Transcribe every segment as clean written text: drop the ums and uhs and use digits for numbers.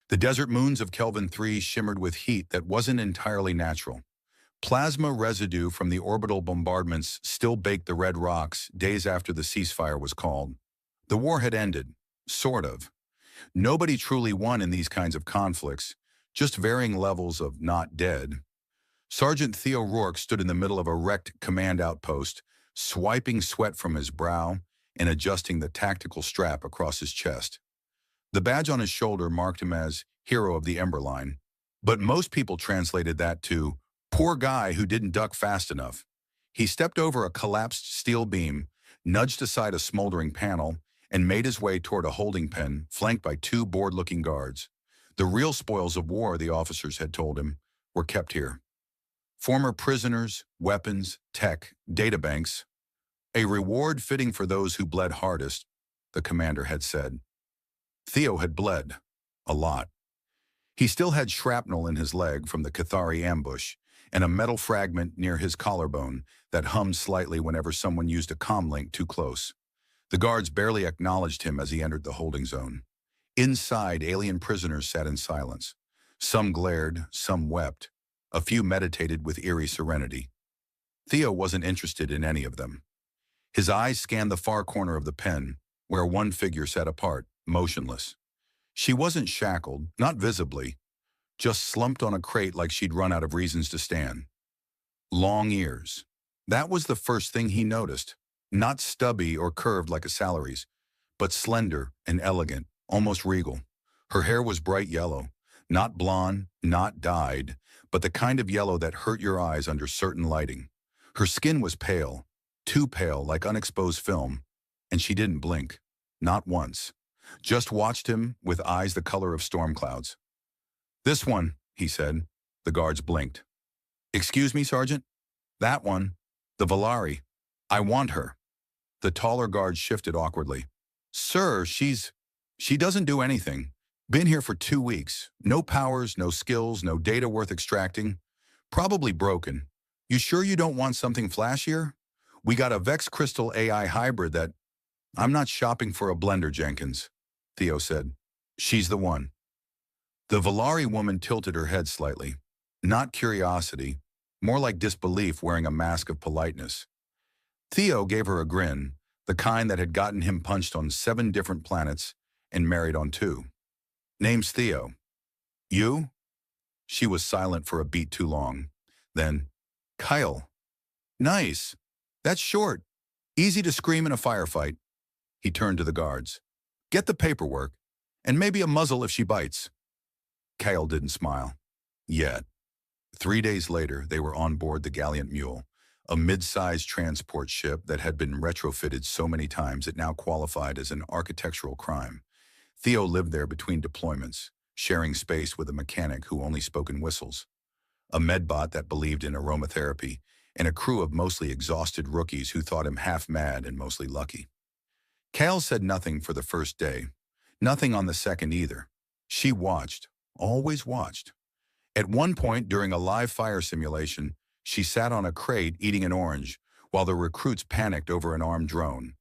The desert moons of Kelvin 3 shimmered with heat that wasn't entirely natural. Plasma residue from the orbital bombardments still baked the red rocks days after the ceasefire was called. The war had ended, sort of. Nobody truly won in these kinds of conflicts, just varying levels of not dead. Sergeant Theo Rourke stood in the middle of a wrecked command outpost, swiping sweat from his brow and adjusting the tactical strap across his chest. The badge on his shoulder marked him as hero of the Ember Line, but most people translated that to poor guy who didn't duck fast enough. He stepped over a collapsed steel beam, nudged aside a smoldering panel, and made his way toward a holding pen flanked by two bored-looking guards. The real spoils of war, the officers had told him, were kept here. Former prisoners, weapons, tech, databanks. A reward fitting for those who bled hardest, the commander had said. Theo had bled. A lot. He still had shrapnel in his leg from the Cathari ambush and a metal fragment near his collarbone that hummed slightly whenever someone used a comlink too close. The guards barely acknowledged him as he entered the holding zone. Inside, alien prisoners sat in silence. Some glared, some wept. A few meditated with eerie serenity. Theo wasn't interested in any of them. His eyes scanned the far corner of the pen, where one figure sat apart, motionless. She wasn't shackled, not visibly, just slumped on a crate like she'd run out of reasons to stand. Long ears. That was the first thing he noticed. Not stubby or curved like a salary's, but slender and elegant, almost regal. Her hair was bright yellow, not blonde, not dyed, but the kind of yellow that hurt your eyes under certain lighting. Her skin was pale, too pale like unexposed film, and she didn't blink, not once. Just watched him with eyes the color of storm clouds. "This one," he said. The guards blinked. "Excuse me, Sergeant?" "That one. The Valari. I want her." The taller guard shifted awkwardly. "Sir, she doesn't do anything. Been here for 2 weeks. No powers, no skills, no data worth extracting. Probably broken. You sure you don't want something flashier? We got a Vex Crystal AI hybrid that—" "I'm not shopping for a blender, Jenkins," Theo said. "She's the one." The Valari woman tilted her head slightly. Not curiosity, more like disbelief wearing a mask of politeness. Theo gave her a grin, the kind that had gotten him punched on 7 different planets and married on 2. "Name's Theo. You?" She was silent for a beat too long. Then, "Kyle." "Nice. That's short. Easy to scream in a firefight." He turned to the guards. "Get the paperwork, and maybe a muzzle if she bites." Kyle didn't smile. Yet. 3 days later, they were on board the Gallant Mule, a mid-sized transport ship that had been retrofitted so many times it now qualified as an architectural crime. Theo lived there between deployments, sharing space with a mechanic who only spoke in whistles, a medbot that believed in aromatherapy, and a crew of mostly exhausted rookies who thought him half mad and mostly lucky. Cal said nothing for the first day, nothing on the second either. She watched, always watched. At one point during a live fire simulation, she sat on a crate eating an orange while the recruits panicked over an armed drone.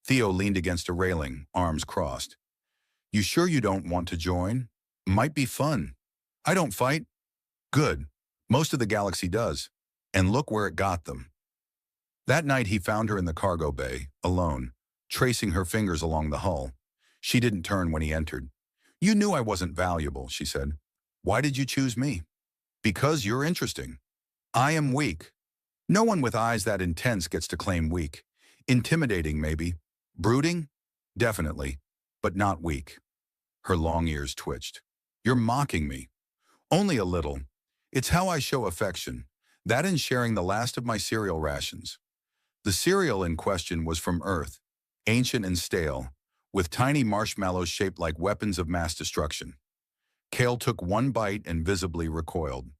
Theo leaned against a railing, arms crossed. "You sure you don't want to join? Might be fun." "I don't fight." "Good. Most of the galaxy does. And look where it got them." That night he found her in the cargo bay, alone, tracing her fingers along the hull. She didn't turn when he entered. "You knew I wasn't valuable," she said. "Why did you choose me?" "Because you're interesting." "I am weak." No one with eyes that intense gets to claim weak. Intimidating, maybe. Brooding? Definitely. But not weak. Her long ears twitched. "You're mocking me." "Only a little. It's how I show affection. That and sharing the last of my cereal rations." The cereal in question was from Earth, ancient and stale, with tiny marshmallows shaped like weapons of mass destruction. Kale took one bite and visibly recoiled.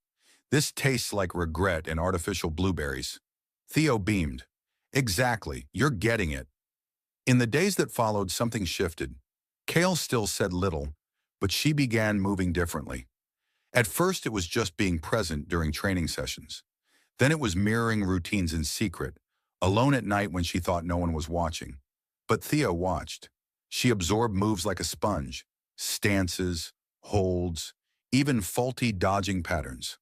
"This tastes like regret and artificial blueberries." Theo beamed. "Exactly, you're getting it." In the days that followed, something shifted. Kale still said little, but she began moving differently. At first, it was just being present during training sessions. Then it was mirroring routines in secret, alone at night when she thought no one was watching. But Theo watched. She absorbed moves like a sponge, stances, holds, even faulty dodging patterns.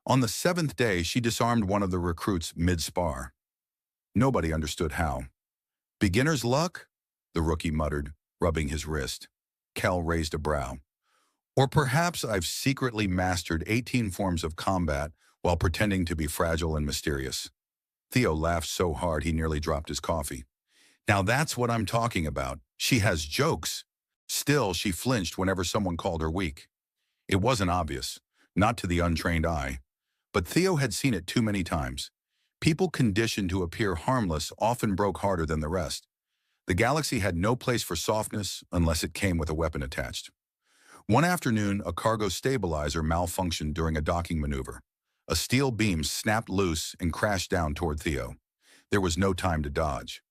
On the seventh day, she disarmed one of the recruits mid-spar. Nobody understood how. Beginner's luck? The rookie muttered, rubbing his wrist. Cal raised a brow. Or perhaps I've secretly mastered 18 forms of combat while pretending to be fragile and mysterious. Theo laughed so hard he nearly dropped his coffee. Now that's what I'm talking about. She has jokes. Still, she flinched whenever someone called her weak. It wasn't obvious, not to the untrained eye. But Theo had seen it too many times. People conditioned to appear harmless often broke harder than the rest. The galaxy had no place for softness unless it came with a weapon attached. One afternoon, a cargo stabilizer malfunctioned during a docking maneuver. A steel beam snapped loose and crashed down toward Theo. There was no time to dodge.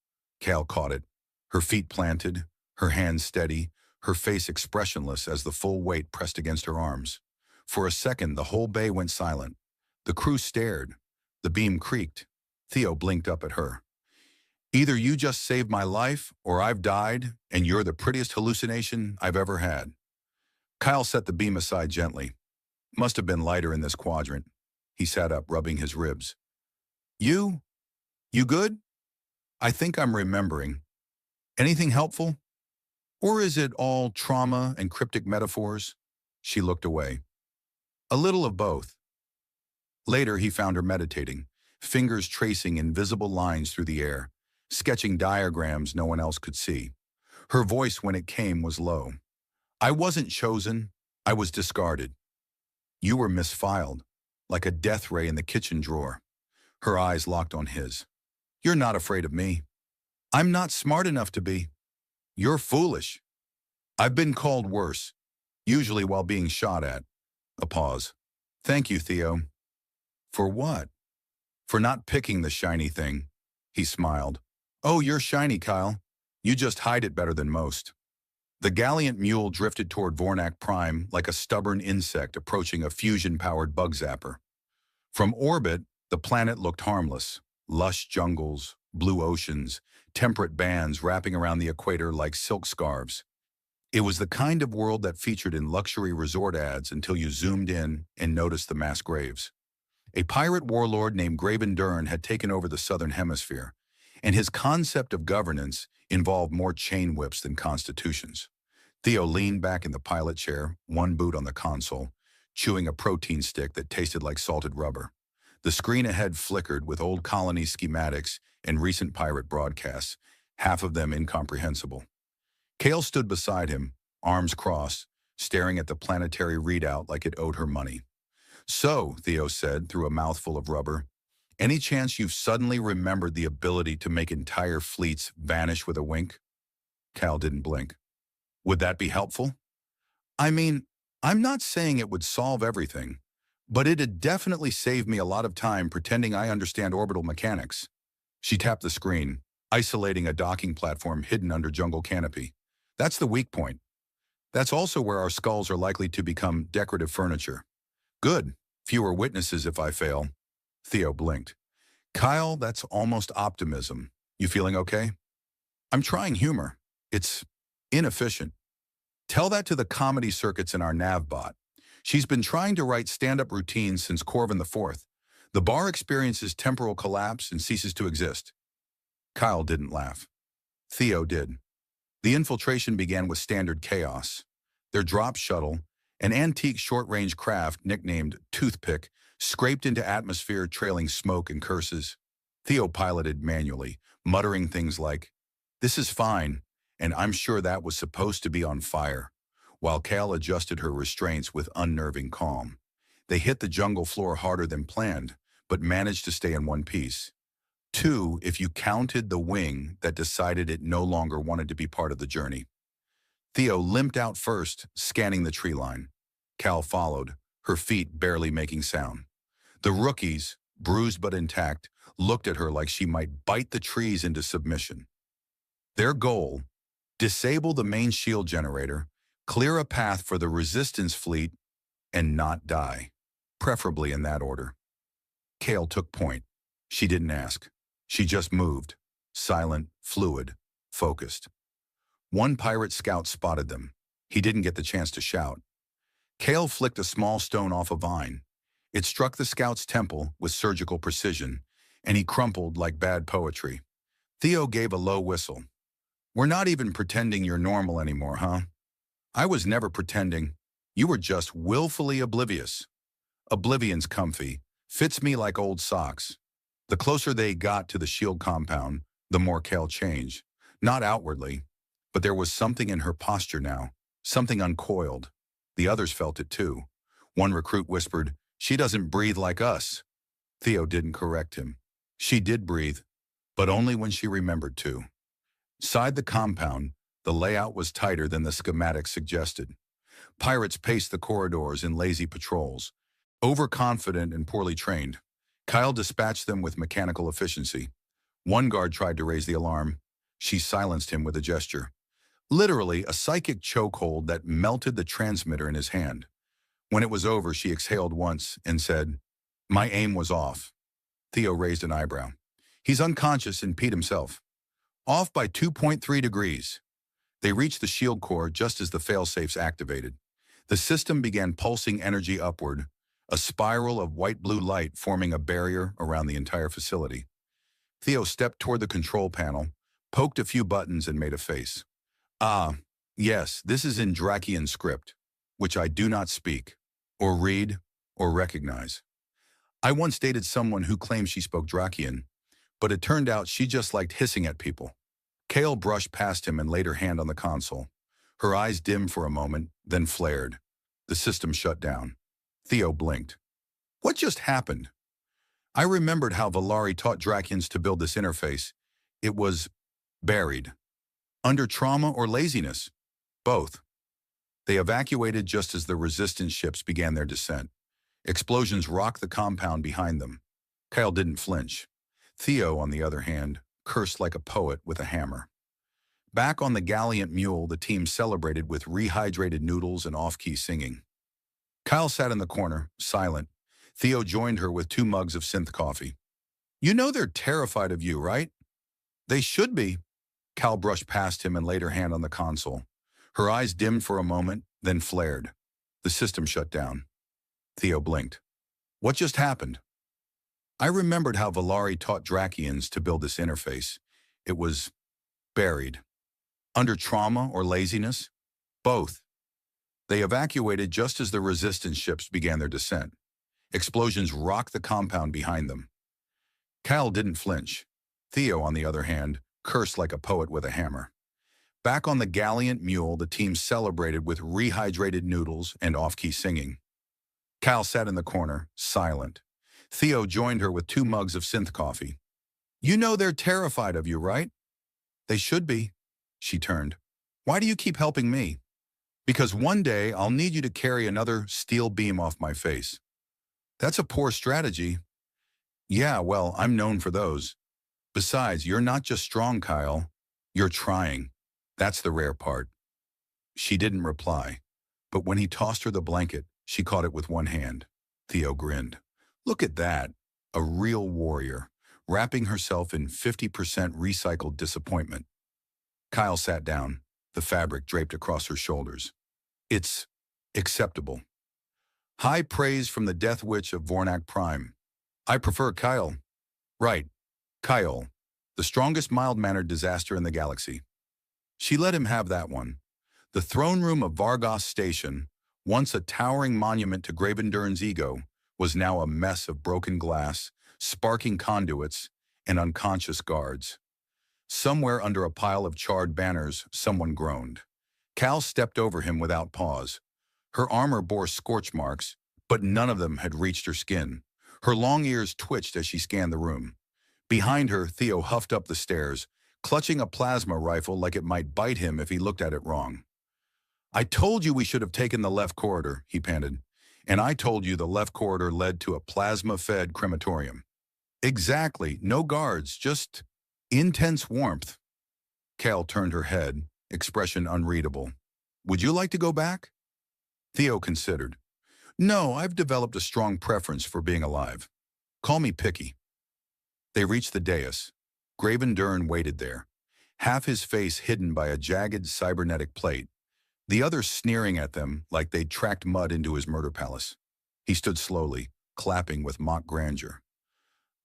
Cal caught it, her feet planted, her hands steady, her face expressionless as the full weight pressed against her arms. For a second, the whole bay went silent. The crew stared. The beam creaked. Theo blinked up at her. Either you just saved my life, or I've died, and you're the prettiest hallucination I've ever had. Kyle set the beam aside gently. Must have been lighter in this quadrant. He sat up, rubbing his ribs. You good? I think I'm remembering. Anything helpful? Or is it all trauma and cryptic metaphors? She looked away. A little of both. Later, he found her meditating, fingers tracing invisible lines through the air, sketching diagrams no one else could see. Her voice, when it came, was low. I wasn't chosen. I was discarded. You were misfiled, like a death ray in the kitchen drawer. Her eyes locked on his. You're not afraid of me. I'm not smart enough to be. You're foolish. I've been called worse, usually while being shot at. A pause. Thank you, Theo. For what? For not picking the shiny thing. He smiled. Oh, you're shiny, Kyle. You just hide it better than most. The Galliant mule drifted toward Vornak Prime like a stubborn insect approaching a fusion-powered bug zapper. From orbit, the planet looked harmless. Lush jungles, blue oceans, temperate bands wrapping around the equator like silk scarves. It was the kind of world that featured in luxury resort ads until you zoomed in and noticed the mass graves. A pirate warlord named Graven Dern had taken over the southern hemisphere, and his concept of governance involved more chain whips than constitutions. Theo leaned back in the pilot chair, one boot on the console, chewing a protein stick that tasted like salted rubber. The screen ahead flickered with old colony schematics and recent pirate broadcasts, half of them incomprehensible. Kale stood beside him, arms crossed, staring at the planetary readout like it owed her money. So, Theo said through a mouthful of rubber, any chance you've suddenly remembered the ability to make entire fleets vanish with a wink? Cal didn't blink. Would that be helpful? I mean, I'm not saying it would solve everything, but it'd definitely save me a lot of time pretending I understand orbital mechanics. She tapped the screen, isolating a docking platform hidden under jungle canopy. That's the weak point. That's also where our skulls are likely to become decorative furniture. Good. Fewer witnesses if I fail. Theo blinked. Kyle, that's almost optimism. You feeling okay? I'm trying humor. It's inefficient. Tell that to the comedy circuits in our navbot. She's been trying to write stand-up routines since Corvin IV. The bar experiences temporal collapse and ceases to exist. Kyle didn't laugh. Theo did. The infiltration began with standard chaos. Their drop shuttle, an antique short-range craft nicknamed Toothpick, scraped into atmosphere trailing smoke and curses. Theo piloted manually, muttering things like, "This is fine, and I'm sure that was supposed to be on fire," while Cal adjusted her restraints with unnerving calm. They hit the jungle floor harder than planned, but managed to stay in one piece. Two, if you counted the wing that decided it no longer wanted to be part of the journey. Theo limped out first, scanning the tree line. Cal followed, her feet barely making sound. The rookies, bruised but intact, looked at her like she might bite the trees into submission. Their goal: disable the main shield generator, clear a path for the resistance fleet, and not die. Preferably in that order. Kale took point. She didn't ask. She just moved. Silent, fluid, focused. One pirate scout spotted them. He didn't get the chance to shout. Kale flicked a small stone off a vine. It struck the scout's temple with surgical precision, and he crumpled like bad poetry. Theo gave a low whistle. We're not even pretending you're normal anymore, huh? I was never pretending. You were just willfully oblivious. Oblivion's comfy. Fits me like old socks. The closer they got to the shield compound, the more Kale changed. Not outwardly, but there was something in her posture now, something uncoiled. The others felt it too. One recruit whispered, "She doesn't breathe like us." Theo didn't correct him. She did breathe, but only when she remembered to. Inside the compound, the layout was tighter than the schematic suggested. Pirates paced the corridors in lazy patrols. Overconfident and poorly trained, Kyle dispatched them with mechanical efficiency. One guard tried to raise the alarm. She silenced him with a gesture. Literally a psychic chokehold that melted the transmitter in his hand. When it was over, she exhaled once and said, "My aim was off." Theo raised an eyebrow. "He's unconscious and peed himself." "Off by 2.3 degrees. They reached the shield core just as the failsafes activated. The system began pulsing energy upward, a spiral of white-blue light forming a barrier around the entire facility. Theo stepped toward the control panel, poked a few buttons, and made a face. "Ah, yes, this is in Drakian script, which I do not speak, or read, or recognize. I once dated someone who claimed she spoke Drakian, but it turned out she just liked hissing at people." Kale brushed past him and laid her hand on the console. Her eyes dimmed for a moment, then flared. The system shut down. Theo blinked. "What just happened?" "I remembered how Valari taught Drakians to build this interface. It was buried. Under trauma or laziness? Both. They evacuated just as the resistance ships began their descent. Explosions rocked the compound behind them. Kyle didn't flinch. Theo, on the other hand, cursed like a poet with a hammer. Back on the Gallant Mule, the team celebrated with rehydrated noodles and off-key singing. Kyle sat in the corner, silent. Theo joined her with 2 mugs of synth coffee. "You know they're terrified of you, right?" "They should be." Cal brushed past him and laid her hand on the console. Her eyes dimmed for a moment, then flared. The system shut down. Theo blinked. "What just happened?" "I remembered how Valari taught Drakians to build this interface. It was buried. Under trauma or laziness? Both. They evacuated just as the resistance ships began their descent. Explosions rocked the compound behind them. Cal didn't flinch. Theo, on the other hand, cursed like a poet with a hammer. Back on the Gallant Mule, the team celebrated with rehydrated noodles and off-key singing. Cal sat in the corner, silent. Theo joined her with 2 mugs of synth coffee. "You know they're terrified of you, right?" "They should be." She turned. "Why do you keep helping me?" "Because one day I'll need you to carry another steel beam off my face." "That's a poor strategy." "Yeah, well, I'm known for those. Besides, you're not just strong, Kyle. You're trying. That's the rare part." She didn't reply, but when he tossed her the blanket, she caught it with one hand. Theo grinned. "Look at that. A real warrior, wrapping herself in 50% recycled disappointment." Kyle sat down, the fabric draped across her shoulders. "It's acceptable. High praise from the Death Witch of Vornak Prime. I prefer Kyle." "Right, Kyle, the strongest mild-mannered disaster in the galaxy." She let him have that one. The throne room of Vargas Station, once a towering monument to Graven Dern's ego, was now a mess of broken glass, sparking conduits, and unconscious guards. Somewhere under a pile of charred banners, someone groaned. Cal stepped over him without pause. Her armor bore scorch marks, but none of them had reached her skin. Her long ears twitched as she scanned the room. Behind her, Theo huffed up the stairs, clutching a plasma rifle like it might bite him if he looked at it wrong. "I told you we should have taken the left corridor," he panted. "And I told you the left corridor led to a plasma-fed crematorium." "Exactly. No guards, just intense warmth." Cal turned her head, expression unreadable. "Would you like to go back?" Theo considered. "No, I've developed a strong preference for being alive. Call me picky." They reached the dais. Graven Dern waited there, half his face hidden by a jagged cybernetic plate. the others sneering at them like they'd tracked mud into his murder palace. He stood slowly, clapping with mock grandeur.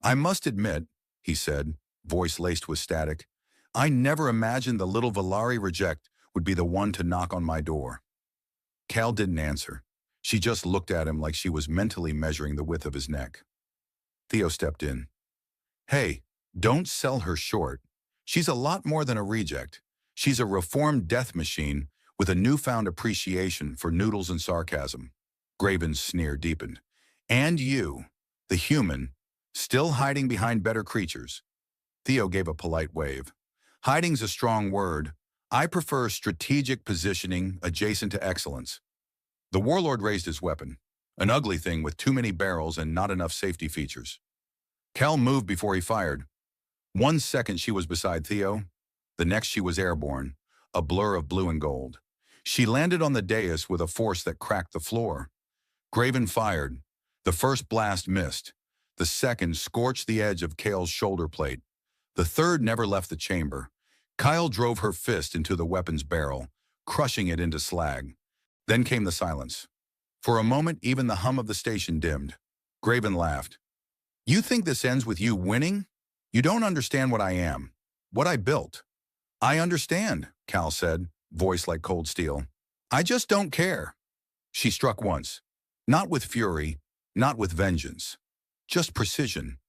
"I must admit," he said, voice laced with static, "I never imagined the little Valari reject would be the one to knock on my door." Cal didn't answer. She just looked at him like she was mentally measuring the width of his neck. Theo stepped in. "Hey, don't sell her short. She's a lot more than a reject. She's a reformed death machine with a newfound appreciation for noodles and sarcasm." Graven's sneer deepened. "And you, the human, still hiding behind better creatures." Theo gave a polite wave. "Hiding's a strong word. I prefer strategic positioning adjacent to excellence." The warlord raised his weapon, an ugly thing with too many barrels and not enough safety features. Cal moved before he fired. 1 second she was beside Theo. The next she was airborne, a blur of blue and gold. She landed on the dais with a force that cracked the floor. Graven fired. The first blast missed. The second scorched the edge of Cale's shoulder plate. The third never left the chamber. Kyle drove her fist into the weapon's barrel, crushing it into slag. Then came the silence. For a moment, even the hum of the station dimmed. Graven laughed. "You think this ends with you winning? You don't understand what I am, what I built." "I understand," Cal said, voice like cold steel. "I just don't care." She struck once. Not with fury, not with vengeance. Just precision.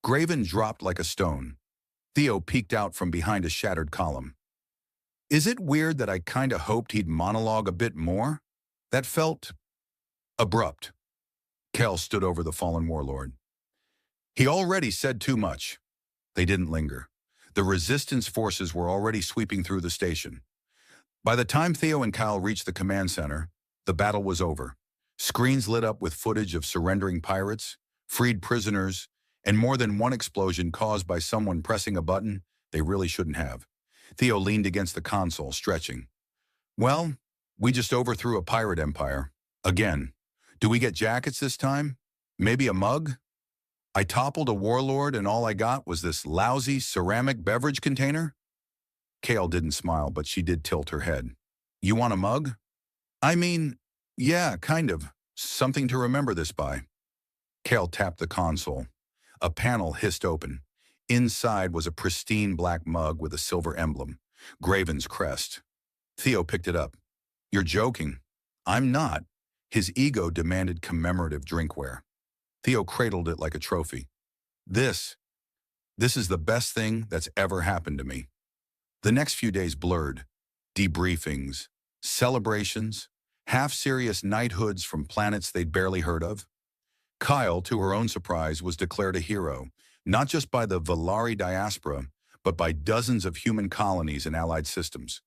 Graven dropped like a stone. Theo peeked out from behind a shattered column. "Is it weird that I kinda hoped he'd monologue a bit more? That felt abrupt." Kel stood over the fallen warlord. "He already said too much." They didn't linger. The resistance forces were already sweeping through the station. By the time Theo and Kyle reached the command center, the battle was over. Screens lit up with footage of surrendering pirates, freed prisoners, and more than one explosion caused by someone pressing a button they really shouldn't have. Theo leaned against the console, stretching. "Well, we just overthrew a pirate empire. Again. Do we get jackets this time? Maybe a mug? I toppled a warlord and all I got was this lousy ceramic beverage container?" Kale didn't smile, but she did tilt her head. "You want a mug?" "I mean, yeah, kind of. Something to remember this by." Kale tapped the console. A panel hissed open. Inside was a pristine black mug with a silver emblem, Graven's crest. Theo picked it up. "You're joking." "I'm not." His ego demanded commemorative drinkware. Theo cradled it like a trophy. This is the best thing that's ever happened to me." The next few days blurred. Debriefings, celebrations, half-serious knighthoods from planets they'd barely heard of. Kyle, to her own surprise, was declared a hero, not just by the Valari diaspora, but by dozens of human colonies and allied systems.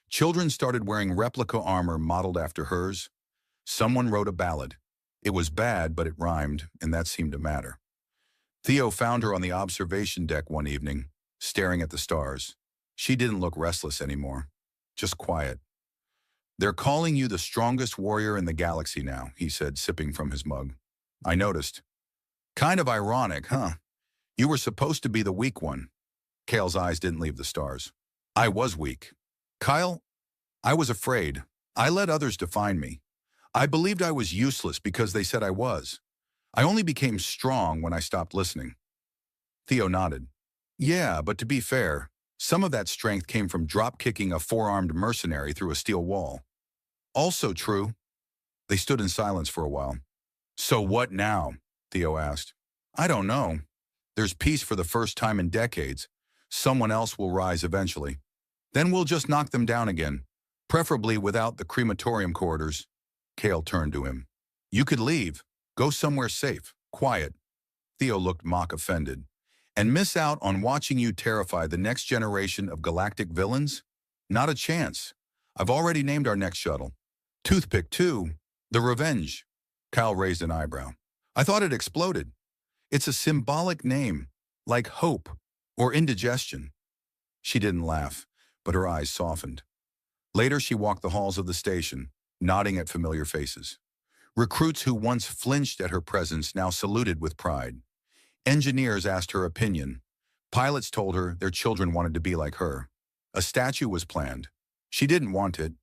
Children started wearing replica armor modeled after hers. Someone wrote a ballad. It was bad, but it rhymed, and that seemed to matter. Theo found her on the observation deck one evening, staring at the stars. She didn't look restless anymore, just quiet. "They're calling you the strongest warrior in the galaxy now," he said, sipping from his mug. "I noticed." "Kind of ironic, huh? You were supposed to be the weak one." Kale's eyes didn't leave the stars. "I was weak. Kyle, I was afraid. I let others define me. I believed I was useless because they said I was. I only became strong when I stopped listening." Theo nodded. "Yeah, but to be fair, some of that strength came from drop-kicking a four-armed mercenary through a steel wall." "Also true." They stood in silence for a while. "So what now?" Theo asked. "I don't know. There's peace for the first time in decades. Someone else will rise eventually. Then we'll just knock them down again, preferably without the crematorium corridors." Kale turned to him. "You could leave. Go somewhere safe, quiet." Theo looked mock offended. "And miss out on watching you terrify the next generation of galactic villains? Not a chance. I've already named our next shuttle. Toothpick, too. The Revenge." Kyle raised an eyebrow. "I thought it exploded." "It's a symbolic name, like hope or indigestion." She didn't laugh, but her eyes softened. Later, she walked the halls of the station, nodding at familiar faces. Recruits who once flinched at her presence now saluted with pride. Engineers asked her opinion. Pilots told her their children wanted to be like her. A statue was planned. She didn't want it.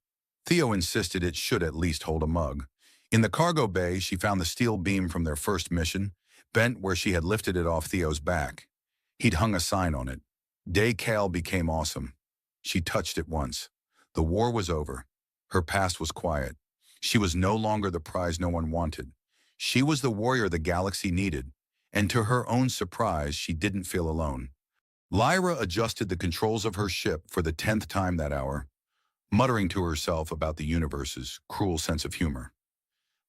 Theo insisted it should at least hold a mug. In the cargo bay, she found the steel beam from their first mission, bent where she had lifted it off Theo's back. He'd hung a sign on it. Day Kale became awesome. She touched it once. The war was over. Her past was quiet. She was no longer the prize no one wanted. She was the warrior the galaxy needed, and to her own surprise, she didn't feel alone. Lyra adjusted the controls of her ship for the 10th time that hour, muttering to herself about the universe's cruel sense of humor.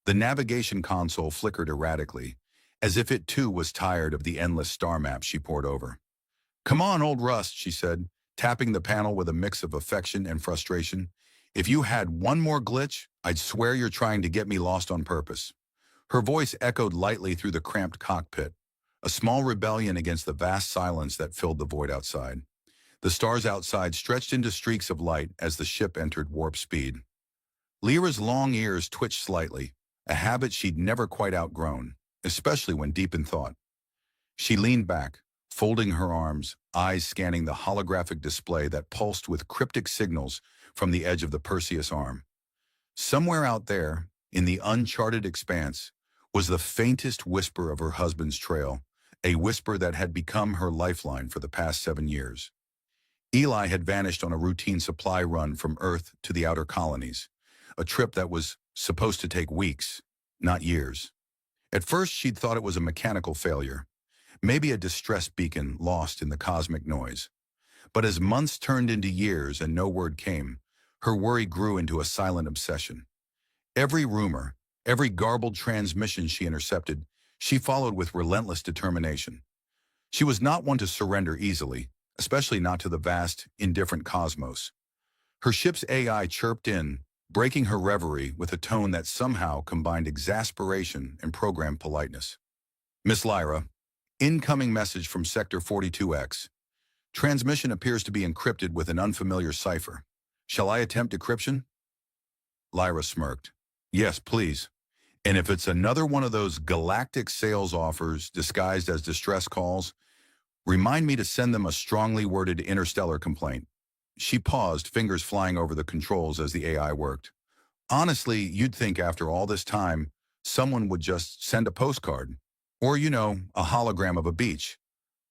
The navigation console flickered erratically, as if it too was tired of the endless star maps she pored over. "Come on, old Rust," she said, tapping the panel with a mix of affection and frustration. "If you had one more glitch, I'd swear you're trying to get me lost on purpose." Her voice echoed lightly through the cramped cockpit, a small rebellion against the vast silence that filled the void outside. The stars outside stretched into streaks of light as the ship entered warp speed. Lyra's long ears twitched slightly, a habit she'd never quite outgrown, especially when deep in thought. She leaned back, folding her arms, eyes scanning the holographic display that pulsed with cryptic signals from the edge of the Perseus arm. Somewhere out there, in the uncharted expanse, was the faintest whisper of her husband's trail, a whisper that had become her lifeline for the past 7 years. Eli had vanished on a routine supply run from Earth to the outer colonies, a trip that was supposed to take weeks, not years. At first, she'd thought it was a mechanical failure, maybe a distress beacon lost in the cosmic noise. But as months turned into years and no word came, her worry grew into a silent obsession. Every rumor, every garbled transmission she intercepted, she followed with relentless determination. She was not one to surrender easily, especially not to the vast, indifferent cosmos. Her ship's AI chirped in, breaking her reverie with a tone that somehow combined exasperation and programmed politeness. "Miss Lyra, incoming message from Sector 42X. Transmission appears to be encrypted with an unfamiliar cipher. Shall I attempt decryption?" Lyra smirked. "Yes, please. And if it's another one of those galactic sales offers disguised as distress calls, remind me to send them a strongly worded interstellar complaint." She paused, fingers flying over the controls as the AI worked. "Honestly, you'd think after all this time, someone would just send a postcard. Or, a hologram of a beach.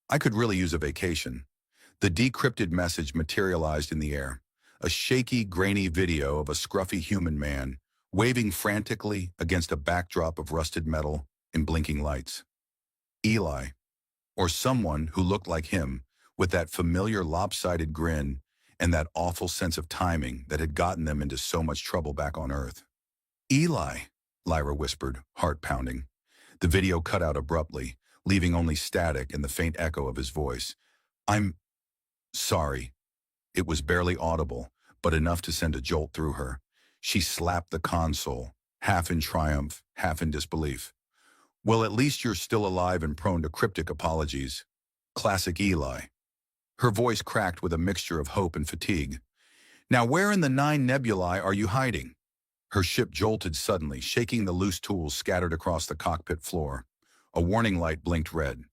I could really use a vacation." The decrypted message materialized in the air, a shaky, grainy video of a scruffy human man, waving frantically against a backdrop of rusted metal and blinking lights. Eli, or someone who looked like him, with that familiar lopsided grin and that awful sense of timing that had gotten them into so much trouble back on Earth. "Eli," Lyra whispered, heart pounding. The video cut out abruptly, leaving only static and the faint echo of his voice. "I'm sorry." It was barely audible, but enough to send a jolt through her. She slapped the console, half in triumph, half in disbelief. "Well, at least you're still alive and prone to cryptic apologies." Classic Eli. Her voice cracked with a mixture of hope and fatigue. "Now where in the 9 nebulae are you hiding?" Her ship jolted suddenly, shaking the loose tools scattered across the cockpit floor. A warning light blinked red.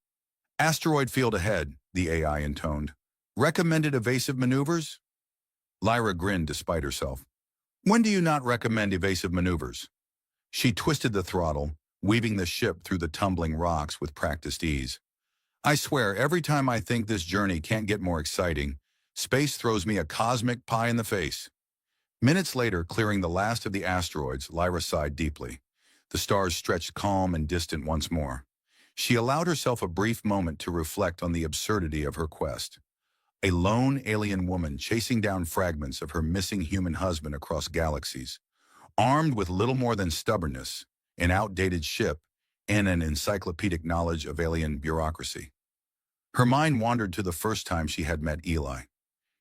"Asteroid field ahead," the AI intoned. "Recommended evasive maneuvers?" Lyra grinned despite herself. "When do you not recommend evasive maneuvers?" She twisted the throttle, weaving the ship through the tumbling rocks with practiced ease. "I swear, every time I think this journey can't get more exciting, space throws me a cosmic pie in the face." Minutes later, clearing the last of the asteroids, Lyra sighed deeply. The stars stretched calm and distant once more. She allowed herself a brief moment to reflect on the absurdity of her quest. A lone alien woman chasing down fragments of her missing human husband across galaxies, armed with little more than stubbornness, an outdated ship, and an encyclopedic knowledge of alien bureaucracy. Her mind wandered to the first time she had met Eli.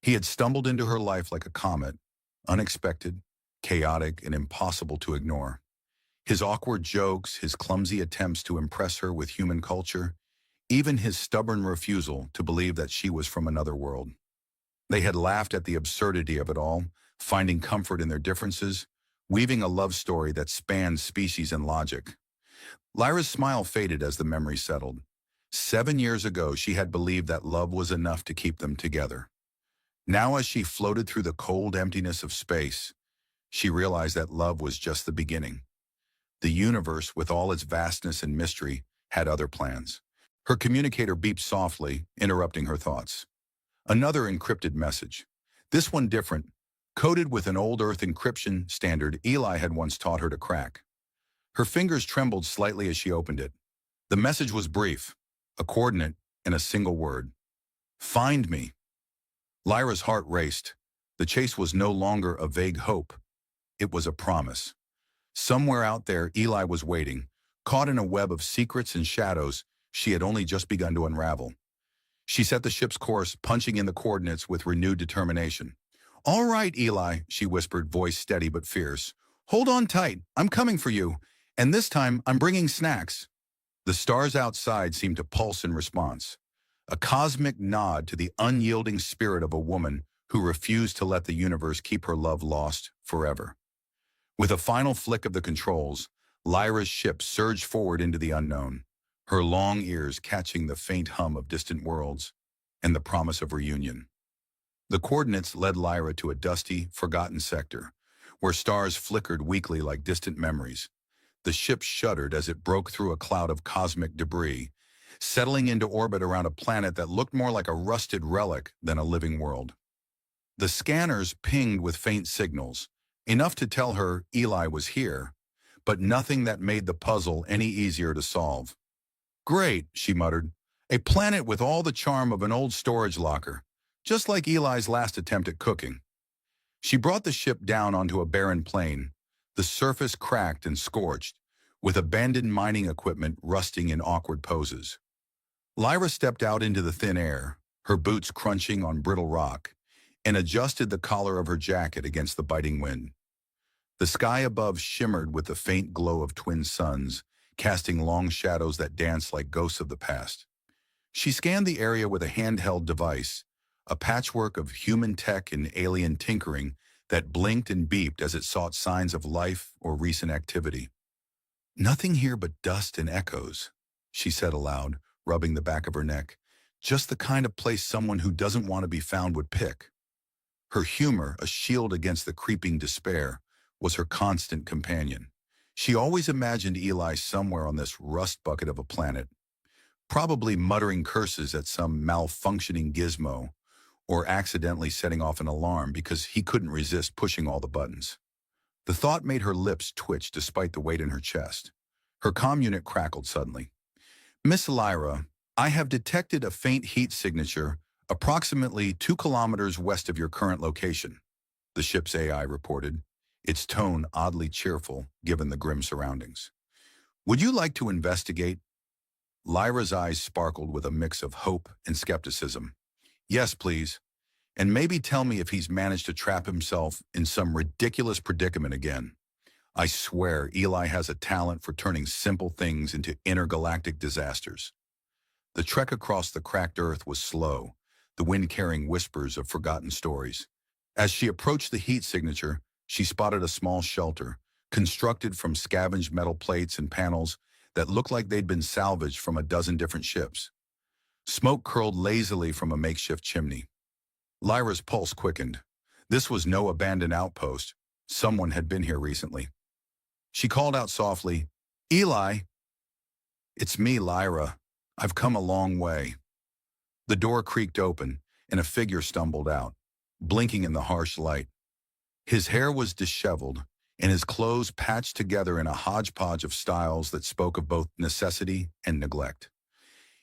He had stumbled into her life like a comet, unexpected, chaotic, and impossible to ignore. His awkward jokes, his clumsy attempts to impress her with human culture, even his stubborn refusal to believe that she was from another world. They had laughed at the absurdity of it all, finding comfort in their differences, weaving a love story that spanned species and logic. Lyra's smile faded as the memory settled. 7 years ago, she had believed that love was enough to keep them together. Now, as she floated through the cold emptiness of space, She realized that love was just the beginning. The universe, with all its vastness and mystery, had other plans. Her communicator beeped softly, interrupting her thoughts. Another encrypted message. This one different, coded with an old Earth encryption standard Eli had once taught her to crack. Her fingers trembled slightly as she opened it. The message was brief, a coordinate, and a single word. Find me. Lyra's heart raced. The chase was no longer a vague hope. It was a promise. Somewhere out there, Eli was waiting, caught in a web of secrets and shadows she had only just begun to unravel. She set the ship's course, punching in the coordinates with renewed determination. "All right, Eli," she whispered, voice steady but fierce. "Hold on tight. I'm coming for you. And this time, I'm bringing snacks." The stars outside seemed to pulse in response, a cosmic nod to the unyielding spirit of a woman who refused to let the universe keep her love lost forever. With a final flick of the controls, Lyra's ship surged forward into the unknown, her long ears catching the faint hum of distant worlds and the promise of reunion. The coordinates led Lyra to a dusty, forgotten sector, where stars flickered weakly like distant memories. The ship shuddered as it broke through a cloud of cosmic debris, settling into orbit around a planet that looked more like a rusted relic than a living world. The scanners pinged with faint signals, enough to tell her Eli was here, but nothing that made the puzzle any easier to solve. "Great," she muttered. "A planet with all the charm of an old storage locker, just like Eli's last attempt at cooking." She brought the ship down onto a barren plain, the surface cracked and scorched, with abandoned mining equipment rusting in awkward poses. Lyra stepped out into the thin air, her boots crunching on brittle rock, and adjusted the collar of her jacket against the biting wind. The sky above shimmered with the faint glow of twin suns, casting long shadows that danced like ghosts of the past. She scanned the area with a handheld device, a patchwork of human tech and alien tinkering that blinked and beeped as it sought signs of life or recent activity. "Nothing here but dust and echoes," she said aloud, rubbing the back of her neck. "Just the kind of place someone who doesn't want to be found would pick." Her humor, a shield against the creeping despair, was her constant companion. She always imagined Eli somewhere on this rust bucket of a planet, probably muttering curses at some malfunctioning gizmo, or accidentally setting off an alarm because he couldn't resist pushing all the buttons. The thought made her lips twitch despite the weight in her chest. Her comm unit crackled suddenly. "Miss Lyra, I have detected a faint heat signature approximately 2 kilometers west of your current location," the ship's AI reported, its tone oddly cheerful given the grim surroundings. "Would you like to investigate?" Lyra's eyes sparkled with a mix of hope and skepticism. "Yes, please. And maybe tell me if he's managed to trap himself in some ridiculous predicament again. I swear Eli has a talent for turning simple things into intergalactic disasters." The trek across the cracked earth was slow, the wind carrying whispers of forgotten stories. As she approached the heat signature, she spotted a small shelter, constructed from scavenged metal plates and panels that looked like they'd been salvaged from a dozen different ships. Smoke curled lazily from a makeshift chimney. Lyra's pulse quickened. This was no abandoned outpost. Someone had been here recently. She called out softly, "Eli!" "It's me, Lyra. I've come a long way." The door creaked open, and a figure stumbled out, blinking in the harsh light. His hair was disheveled, and his clothes patched together in a hodgepodge of styles that spoke of both necessity and neglect.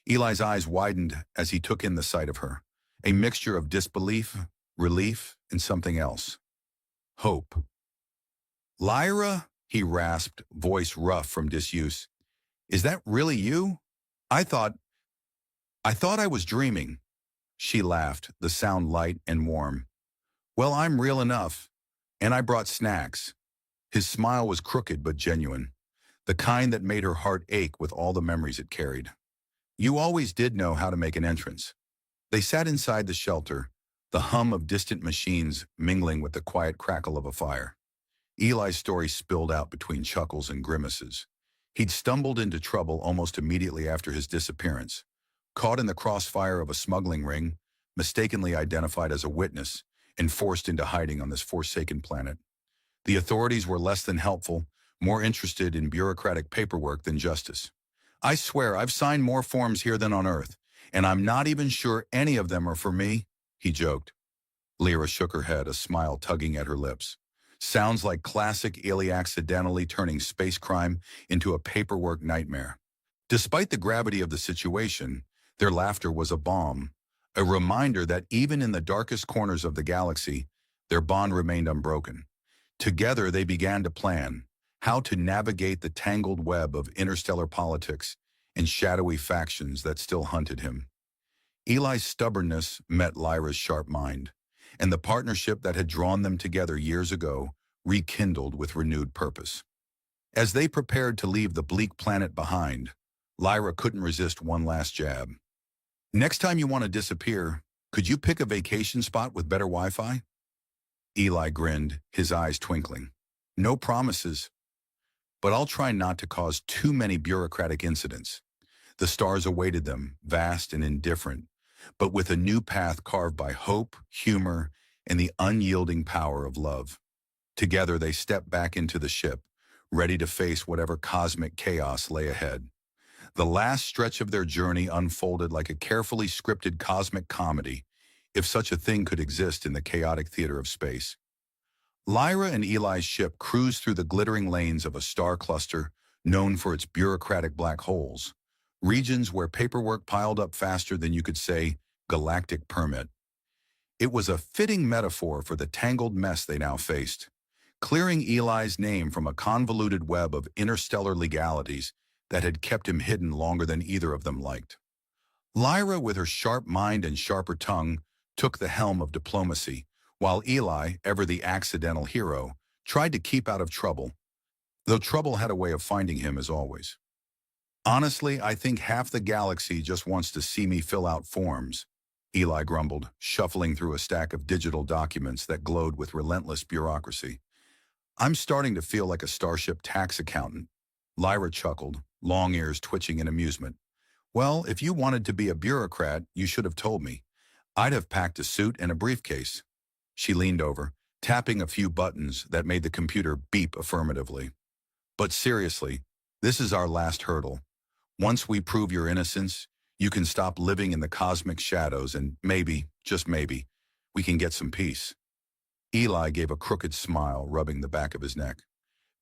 Eli's eyes widened as he took in the sight of her, a mixture of disbelief, relief, and something else. Hope. "Lyra," he rasped, voice rough from disuse. "Is that really you? I thought I was dreaming." She laughed, the sound light and warm. "Well, I'm real enough, and I brought snacks." His smile was crooked but genuine, the kind that made her heart ache with all the memories it carried. "You always did know how to make an entrance." They sat inside the shelter, the hum of distant machines mingling with the quiet crackle of a fire. Eli's story spilled out between chuckles and grimaces. He'd stumbled into trouble almost immediately after his disappearance, caught in the crossfire of a smuggling ring, mistakenly identified as a witness, and forced into hiding on this forsaken planet. The authorities were less than helpful, more interested in bureaucratic paperwork than justice. I swear I've signed more forms here than on Earth, and I'm not even sure any of them are for me, he joked. Lyra shook her head, a smile tugging at her lips. Sounds like classic Ely accidentally turning space crime into a paperwork nightmare. Despite the gravity of the situation, their laughter was a balm, a reminder that even in the darkest corners of the galaxy, their bond remained unbroken. Together they began to plan how to navigate the tangled web of interstellar politics and shadowy factions that still hunted him. Eli's stubbornness met Lyra's sharp mind, and the partnership that had drawn them together years ago rekindled with renewed purpose. As they prepared to leave the bleak planet behind, Lyra couldn't resist one last jab. Next time you want to disappear, could you pick a vacation spot with better Wi-Fi? Eli grinned, his eyes twinkling. No promises, but I'll try not to cause too many bureaucratic incidents. The stars awaited them, vast and indifferent, but with a new path carved by hope, humor, and the unyielding power of love. Together they stepped back into the ship, ready to face whatever cosmic chaos lay ahead. The last stretch of their journey unfolded like a carefully scripted cosmic comedy, if such a thing could exist in the chaotic theater of space. Lyra and Eli's ship cruised through the glittering lanes of a star cluster known for its bureaucratic black holes, regions where paperwork piled up faster than you could say galactic permit. It was a fitting metaphor for the tangled mess they now faced, clearing Eli's name from a convoluted web of interstellar legalities that had kept him hidden longer than either of them liked. Lyra, with her sharp mind and sharper tongue, took the helm of diplomacy, while Eli, ever the accidental hero, tried to keep out of trouble, though trouble had a way of finding him as always. Honestly, I think half the galaxy just wants to see me fill out forms, Eli grumbled, shuffling through a stack of digital documents that glowed with relentless bureaucracy. I'm starting to feel like a starship tax accountant. Lyra chuckled, long ears twitching in amusement. Well, if you wanted to be a bureaucrat, you should have told me. I'd have packed a suit and a briefcase. She leaned over, tapping a few buttons that made the computer beep affirmatively. But seriously, this is our last hurdle. Once we prove your innocence, you can stop living in the cosmic shadows and maybe, just maybe, we can get some peace. Eli gave a crooked smile, rubbing the back of his neck.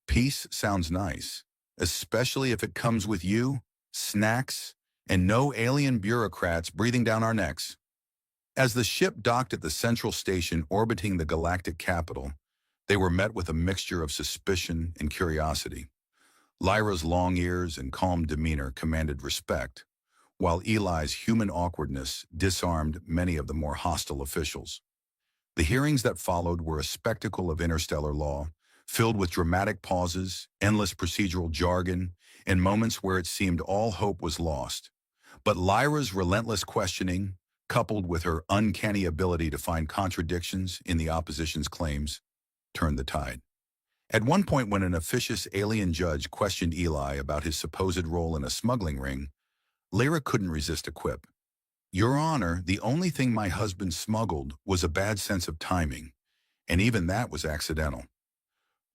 Peace sounds nice, especially if it comes with you, snacks, and no alien bureaucrats breathing down our necks. As the ship docked at the central station orbiting the galactic capital, they were met with a mixture of suspicion and curiosity. Lyra's long ears and calm demeanor commanded respect, while Eli's human awkwardness disarmed many of the more hostile officials. The hearings that followed were a spectacle of interstellar law, filled with dramatic pauses, endless procedural jargon, and moments where it seemed all hope was lost. But Lyra's relentless questioning, coupled with her uncanny ability to find contradictions in the opposition's claims, turned the tide. At one point, when an officious alien judge questioned Eli about his supposed role in a smuggling ring, Lyra couldn't resist a quip. Your Honor, the only thing my husband smuggled was a bad sense of timing, and even that was accidental.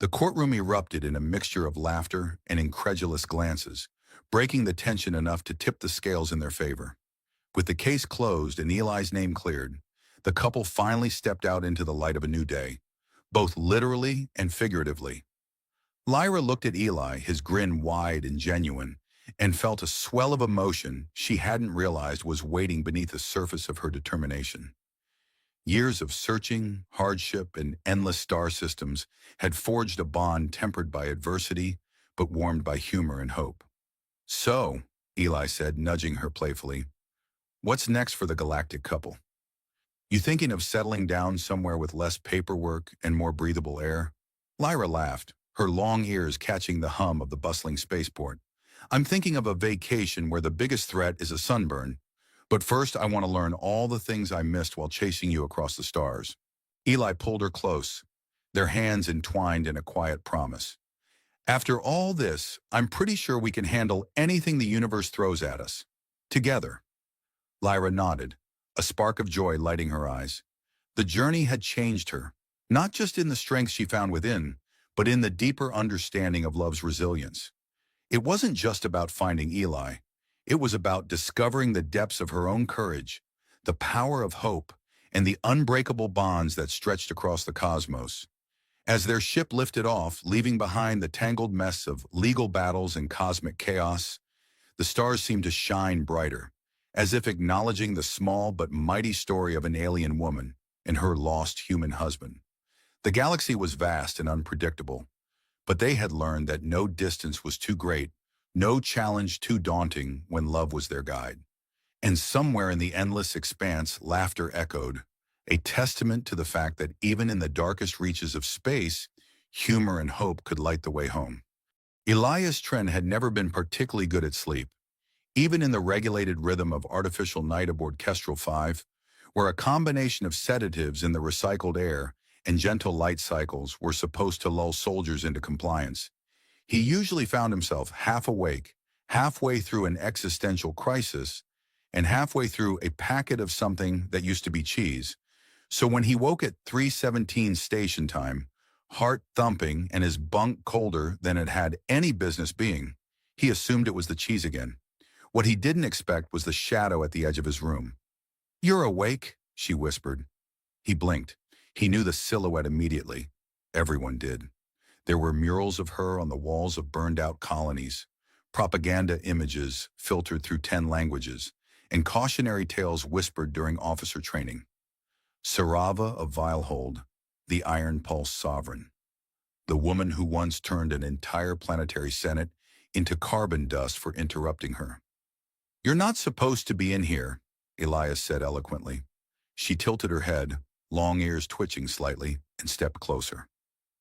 The courtroom erupted in a mixture of laughter and incredulous glances, breaking the tension enough to tip the scales in their favor. With the case closed and Eli's name cleared, the couple finally stepped out into the light of a new day, both literally and figuratively. Lyra looked at Eli, his grin wide and genuine, and felt a swell of emotion she hadn't realized was waiting beneath the surface of her determination. Years of searching, hardship, and endless star systems had forged a bond tempered by adversity, but warmed by humor and hope. So, Eli said, nudging her playfully, what's next for the galactic couple? You thinking of settling down somewhere with less paperwork and more breathable air? Lyra laughed, her long ears catching the hum of the bustling spaceport. I'm thinking of a vacation where the biggest threat is a sunburn. But first, I want to learn all the things I missed while chasing you across the stars. Eli pulled her close, their hands entwined in a quiet promise. After all this, I'm pretty sure we can handle anything the universe throws at us. Together. Lyra nodded, a spark of joy lighting her eyes. The journey had changed her, not just in the strength she found within, but in the deeper understanding of love's resilience. It wasn't just about finding Eli. It was about discovering the depths of her own courage, the power of hope, and the unbreakable bonds that stretched across the cosmos. As their ship lifted off, leaving behind the tangled mess of legal battles and cosmic chaos, the stars seemed to shine brighter, as if acknowledging the small but mighty story of an alien woman and her lost human husband. The galaxy was vast and unpredictable, but they had learned that no distance was too great, no challenge too daunting when love was their guide. And somewhere in the endless expanse, laughter echoed, a testament to the fact that even in the darkest reaches of space, humor and hope could light the way home. Elias Tren had never been particularly good at sleep, even in the regulated rhythm of artificial night aboard Kestrel 5, where a combination of sedatives in the recycled air and gentle light cycles were supposed to lull soldiers into compliance. He usually found himself half awake, halfway through an existential crisis, and halfway through a packet of something that used to be cheese. So when he woke at 3:17 station time, heart thumping and his bunk colder than it had any business being, he assumed it was the cheese again. What he didn't expect was the shadow at the edge of his room. "You're awake," she whispered. He blinked. He knew the silhouette immediately. Everyone did. There were murals of her on the walls of burned-out colonies, propaganda images filtered through 10 languages, and cautionary tales whispered during officer training. Sarava of Vilehold, the Iron Pulse Sovereign, the woman who once turned an entire planetary senate into carbon dust for interrupting her. "You're not supposed to be in here," Elias said eloquently. She tilted her head, long ears twitching slightly, and stepped closer.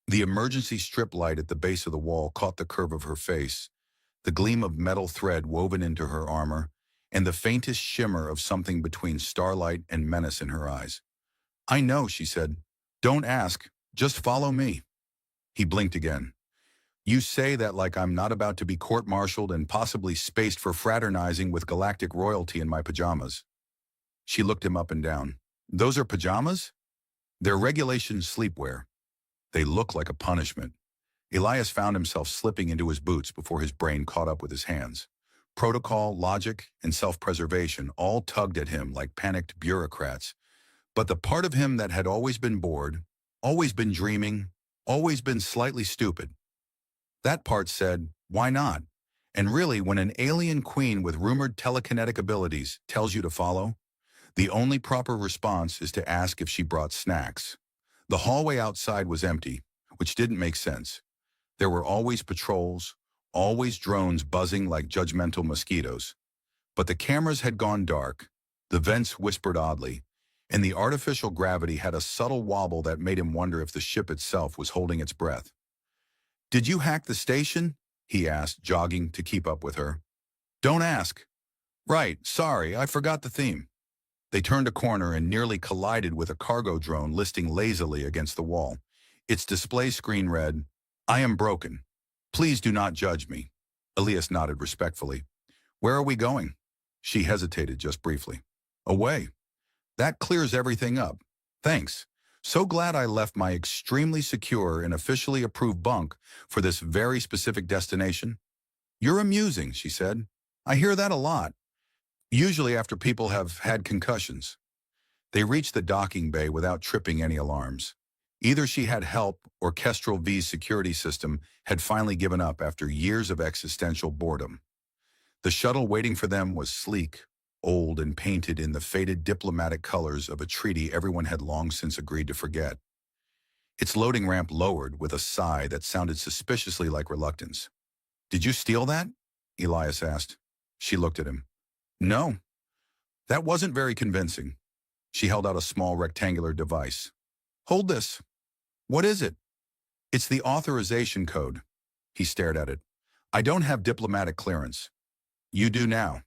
The emergency strip light at the base of the wall caught the curve of her face, the gleam of metal thread woven into her armor, and the faintest shimmer of something between starlight and menace in her eyes. "I know," she said. "Don't ask. Just follow me." He blinked again. "You say that like I'm not about to be court-martialed and possibly spaced for fraternizing with galactic royalty in my pajamas." She looked him up and down. "Those are pajamas?" "They're regulation sleepwear. They look like a punishment." Elias found himself slipping into his boots before his brain caught up with his hands. Protocol, logic, and self-preservation all tugged at him like panicked bureaucrats. But the part of him that had always been bored, always been dreaming, always been slightly stupid, that part said, "Why not?" And really, when an alien queen with rumored telekinetic abilities tells you to follow, the only proper response is to ask if she brought snacks. The hallway outside was empty, which didn't make sense. There were always patrols, always drones buzzing like judgmental mosquitoes. But the cameras had gone dark, the vents whispered oddly, and the artificial gravity had a subtle wobble that made him wonder if the ship itself was holding its breath. "Did you hack the station?" he asked, jogging to keep up with her. "Don't ask." "Right, sorry, I forgot the theme." They turned a corner and nearly collided with a cargo drone listing lazily against the wall. Its display screen read, "I am broken. Please do not judge me." Elias nodded respectfully. "Where are we going?" She hesitated just briefly. "Away." "That clears everything up. Thanks. So glad I left my extremely secure and officially approved bunk for this very specific destination." "You're amusing," she said. "I hear that a lot. Usually after people have had concussions." They reached the docking bay without tripping any alarms. Either she had help or Kestrel V's security system had finally given up after years of existential boredom. The shuttle waiting for them was sleek, old, and painted in the faded diplomatic colors of a treaty everyone had long since agreed to forget. Its loading ramp lowered with a sigh that sounded suspiciously like reluctance. "Did you steal that?" Elias asked. She looked at him. "No." That wasn't very convincing. She held out a small rectangular device. "Hold this." "What is it?" "It's the authorization code." He stared at it. "I don't have diplomatic clearance." "You do now."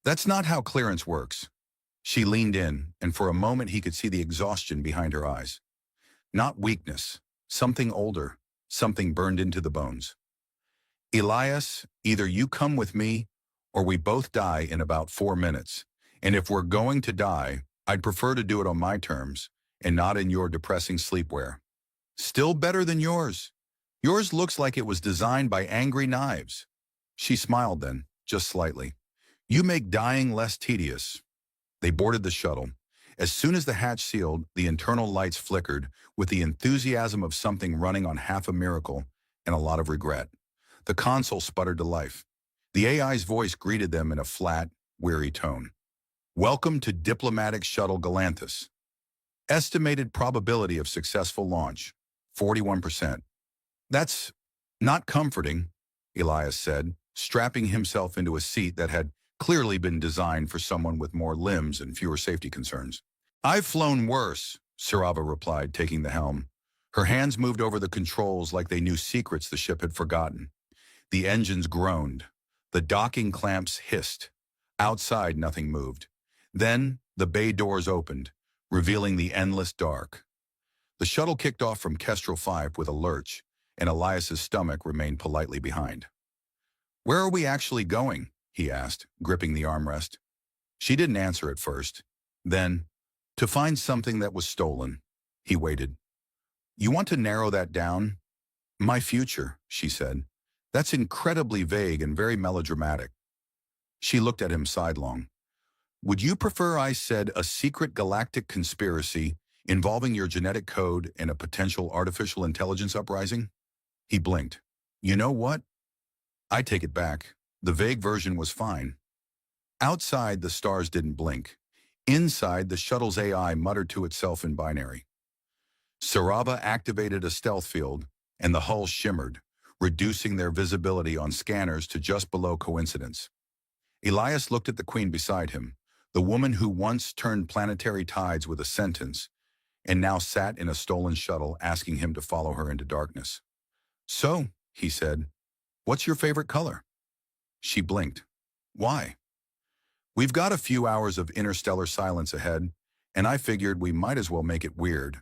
"That's not how clearance works." She leaned in, and for a moment he could see the exhaustion behind her eyes. Not weakness, something older, something burned into the bones. "Elias, either you come with me, or we both die in about 4 minutes. And if we're going to die, I'd prefer to do it on my terms, and not in your depressing sleepwear." "Still better than yours." Yours looks like it was designed by angry knives. She smiled then, just slightly. You make dying less tedious. They boarded the shuttle. As soon as the hatch sealed, the internal lights flickered with the enthusiasm of something running on half a miracle and a lot of regret. The console sputtered to life. The AI's voice greeted them in a flat, weary tone. Welcome to Diplomatic Shuttle Galanthus. Estimated probability of successful launch, 41%. That's not comforting, Elias said, strapping himself into a seat that had clearly been designed for someone with more limbs and fewer safety concerns. I've flown worse, Sarava replied, taking the helm. Her hands moved over the controls like they knew secrets the ship had forgotten. The engines groaned. The docking clamps hissed. Outside, nothing moved. Then, the bay doors opened, revealing the endless dark. The shuttle kicked off from Kestrel 5 with a lurch, and Elias's stomach remained politely behind. Where are we actually going? He asked, gripping the armrest. She didn't answer at first. Then, to find something that was stolen. He waited. You want to narrow that down? My future, she said. That's incredibly vague and very melodramatic. She looked at him sidelong. Would you prefer I said a secret galactic conspiracy involving your genetic code and a potential artificial intelligence uprising? He blinked. You know what? I take it back. The vague version was fine. Outside, the stars didn't blink. Inside, the shuttle's AI muttered to itself in binary. Sarava activated a stealth field, and the hull shimmered, reducing their visibility on scanners to just below coincidence. Elias looked at the queen beside him, the woman who once turned planetary tides with a sentence, and now sat in a stolen shuttle asking him to follow her into darkness. So, he said, what's your favorite color? She blinked. Why? We've got a few hours of interstellar silence ahead, and I figured we might as well make it weird.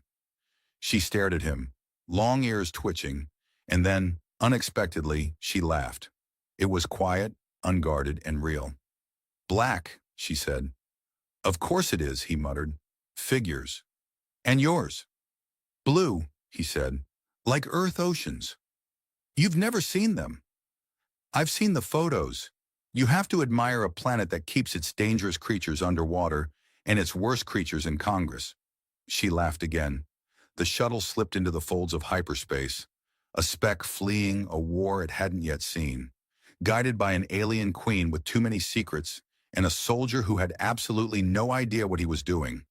She stared at him, long ears twitching, and then, unexpectedly, she laughed. It was quiet, unguarded, and real. Black, she said. Of course it is, he muttered. Figures. And yours? Blue, he said. Like Earth oceans. You've never seen them. I've seen the photos. You have to admire a planet that keeps its dangerous creatures underwater and its worst creatures in Congress. She laughed again. The shuttle slipped into the folds of hyperspace, a speck fleeing a war it hadn't yet seen, guided by an alien queen with too many secrets and a soldier who had absolutely no idea what he was doing,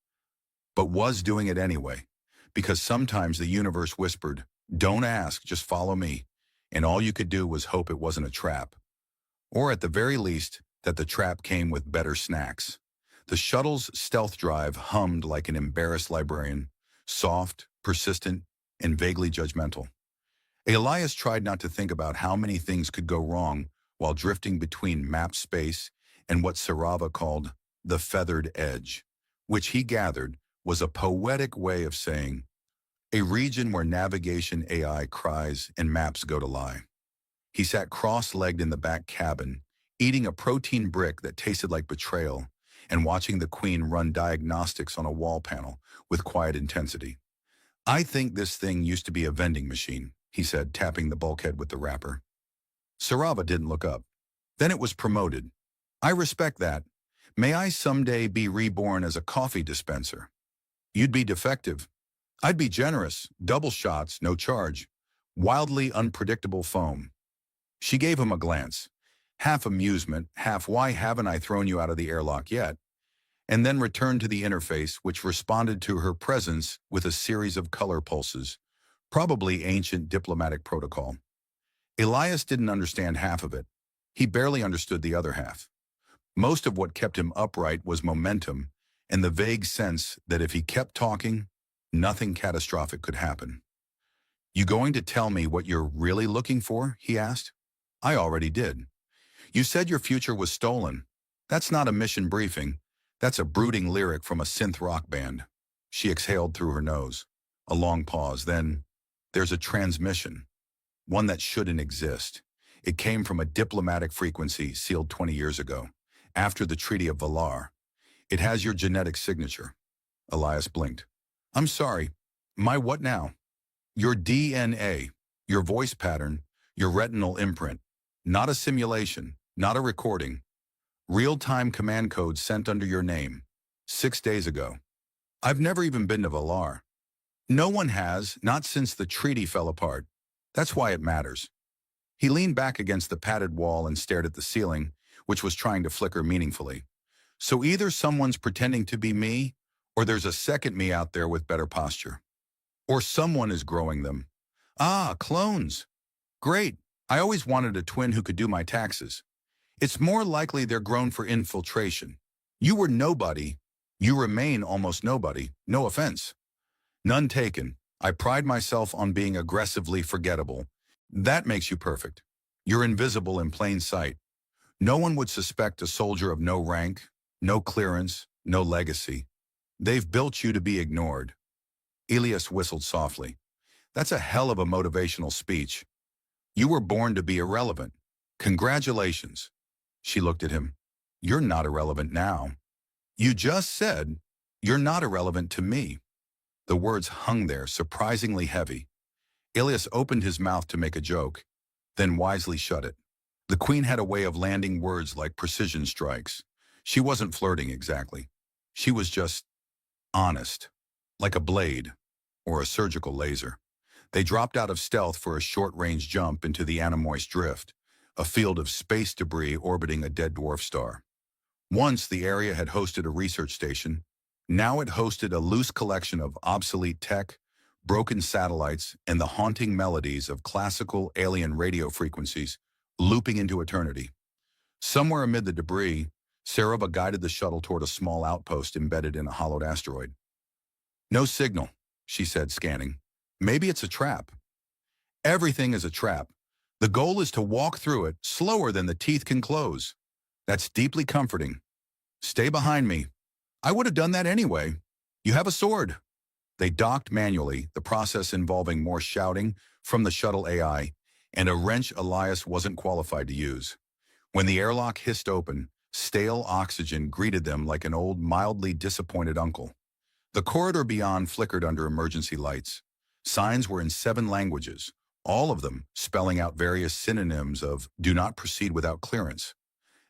but was doing it anyway, because sometimes the universe whispered, "Don't ask, just follow me," and all you could do was hope it wasn't a trap. Or at the very least, that the trap came with better snacks. The shuttle's stealth drive hummed like an embarrassed librarian, soft, persistent, and vaguely judgmental. Elias tried not to think about how many things could go wrong while drifting between map space and what Sarava called the feathered edge, which he gathered was a poetic way of saying a region where navigation AI cries and maps go to lie. He sat cross-legged in the back cabin, eating a protein brick that tasted like betrayal and watching the queen run diagnostics on a wall panel with quiet intensity. I think this thing used to be a vending machine, he said, tapping the bulkhead with the wrapper. Sarava didn't look up. Then it was promoted. I respect that. May I someday be reborn as a coffee dispenser? You'd be defective. I'd be generous, double shots, no charge. Wildly unpredictable foam. She gave him a glance, half amusement, half why haven't I thrown you out of the airlock yet, and then returned to the interface, which responded to her presence with a series of color pulses, probably ancient diplomatic protocol. Elias didn't understand half of it. He barely understood the other half. Most of what kept him upright was momentum and the vague sense that if he kept talking, nothing catastrophic could happen. You going to tell me what you're really looking for? He asked. I already did. You said your future was stolen. That's not a mission briefing. That's a brooding lyric from a synth rock band. She exhaled through her nose. A long pause, then, there's a transmission. One that shouldn't exist. It came from a diplomatic frequency sealed 20 years ago, after the Treaty of Valar. It has your genetic signature. Elias blinked. I'm sorry. My what now? Your DNA. Your voice pattern, your retinal imprint. Not a simulation, not a recording. Real-time command code sent under your name. 6 days ago. I've never even been to Valar. No one has, not since the treaty fell apart. That's why it matters. He leaned back against the padded wall and stared at the ceiling, which was trying to flicker meaningfully. So either someone's pretending to be me, or there's a second me out there with better posture. Or someone is growing them. Ah, clones. Great. I always wanted a twin who could do my taxes. It's more likely they're grown for infiltration. You were nobody. You remain almost nobody. No offense. None taken. I pride myself on being aggressively forgettable. That makes you perfect. You're invisible in plain sight. No one would suspect a soldier of no rank, no clearance, no legacy. They've built you to be ignored. Elias whistled softly. That's a hell of a motivational speech. You were born to be irrelevant. Congratulations. She looked at him. You're not irrelevant now. You just said, you're not irrelevant to me. The words hung there, surprisingly heavy. Elias opened his mouth to make a joke, then wisely shut it. The Queen had a way of landing words like precision strikes. She wasn't flirting exactly. She was just honest, like a blade or a surgical laser. They dropped out of stealth for a short-range jump into the Animoist Drift, a field of space debris orbiting a dead dwarf star. Once the area had hosted a research station. Now it hosted a loose collection of obsolete tech, broken satellites, and the haunting melodies of classical alien radio frequencies looping into eternity. Somewhere amid the debris, Sarova guided the shuttle toward a small outpost embedded in a hollowed asteroid. No signal, she said, scanning. Maybe it's a trap. Everything is a trap. The goal is to walk through it slower than the teeth can close. That's deeply comforting. Stay behind me. I would have done that anyway. You have a sword. They docked manually, the process involving more shouting from the shuttle AI, and a wrench Elias wasn't qualified to use. When the airlock hissed open, stale oxygen greeted them like an old, mildly disappointed uncle. The corridor beyond flickered under emergency lights. Signs were in 7 languages, all of them spelling out various synonyms of "do not proceed without clearance."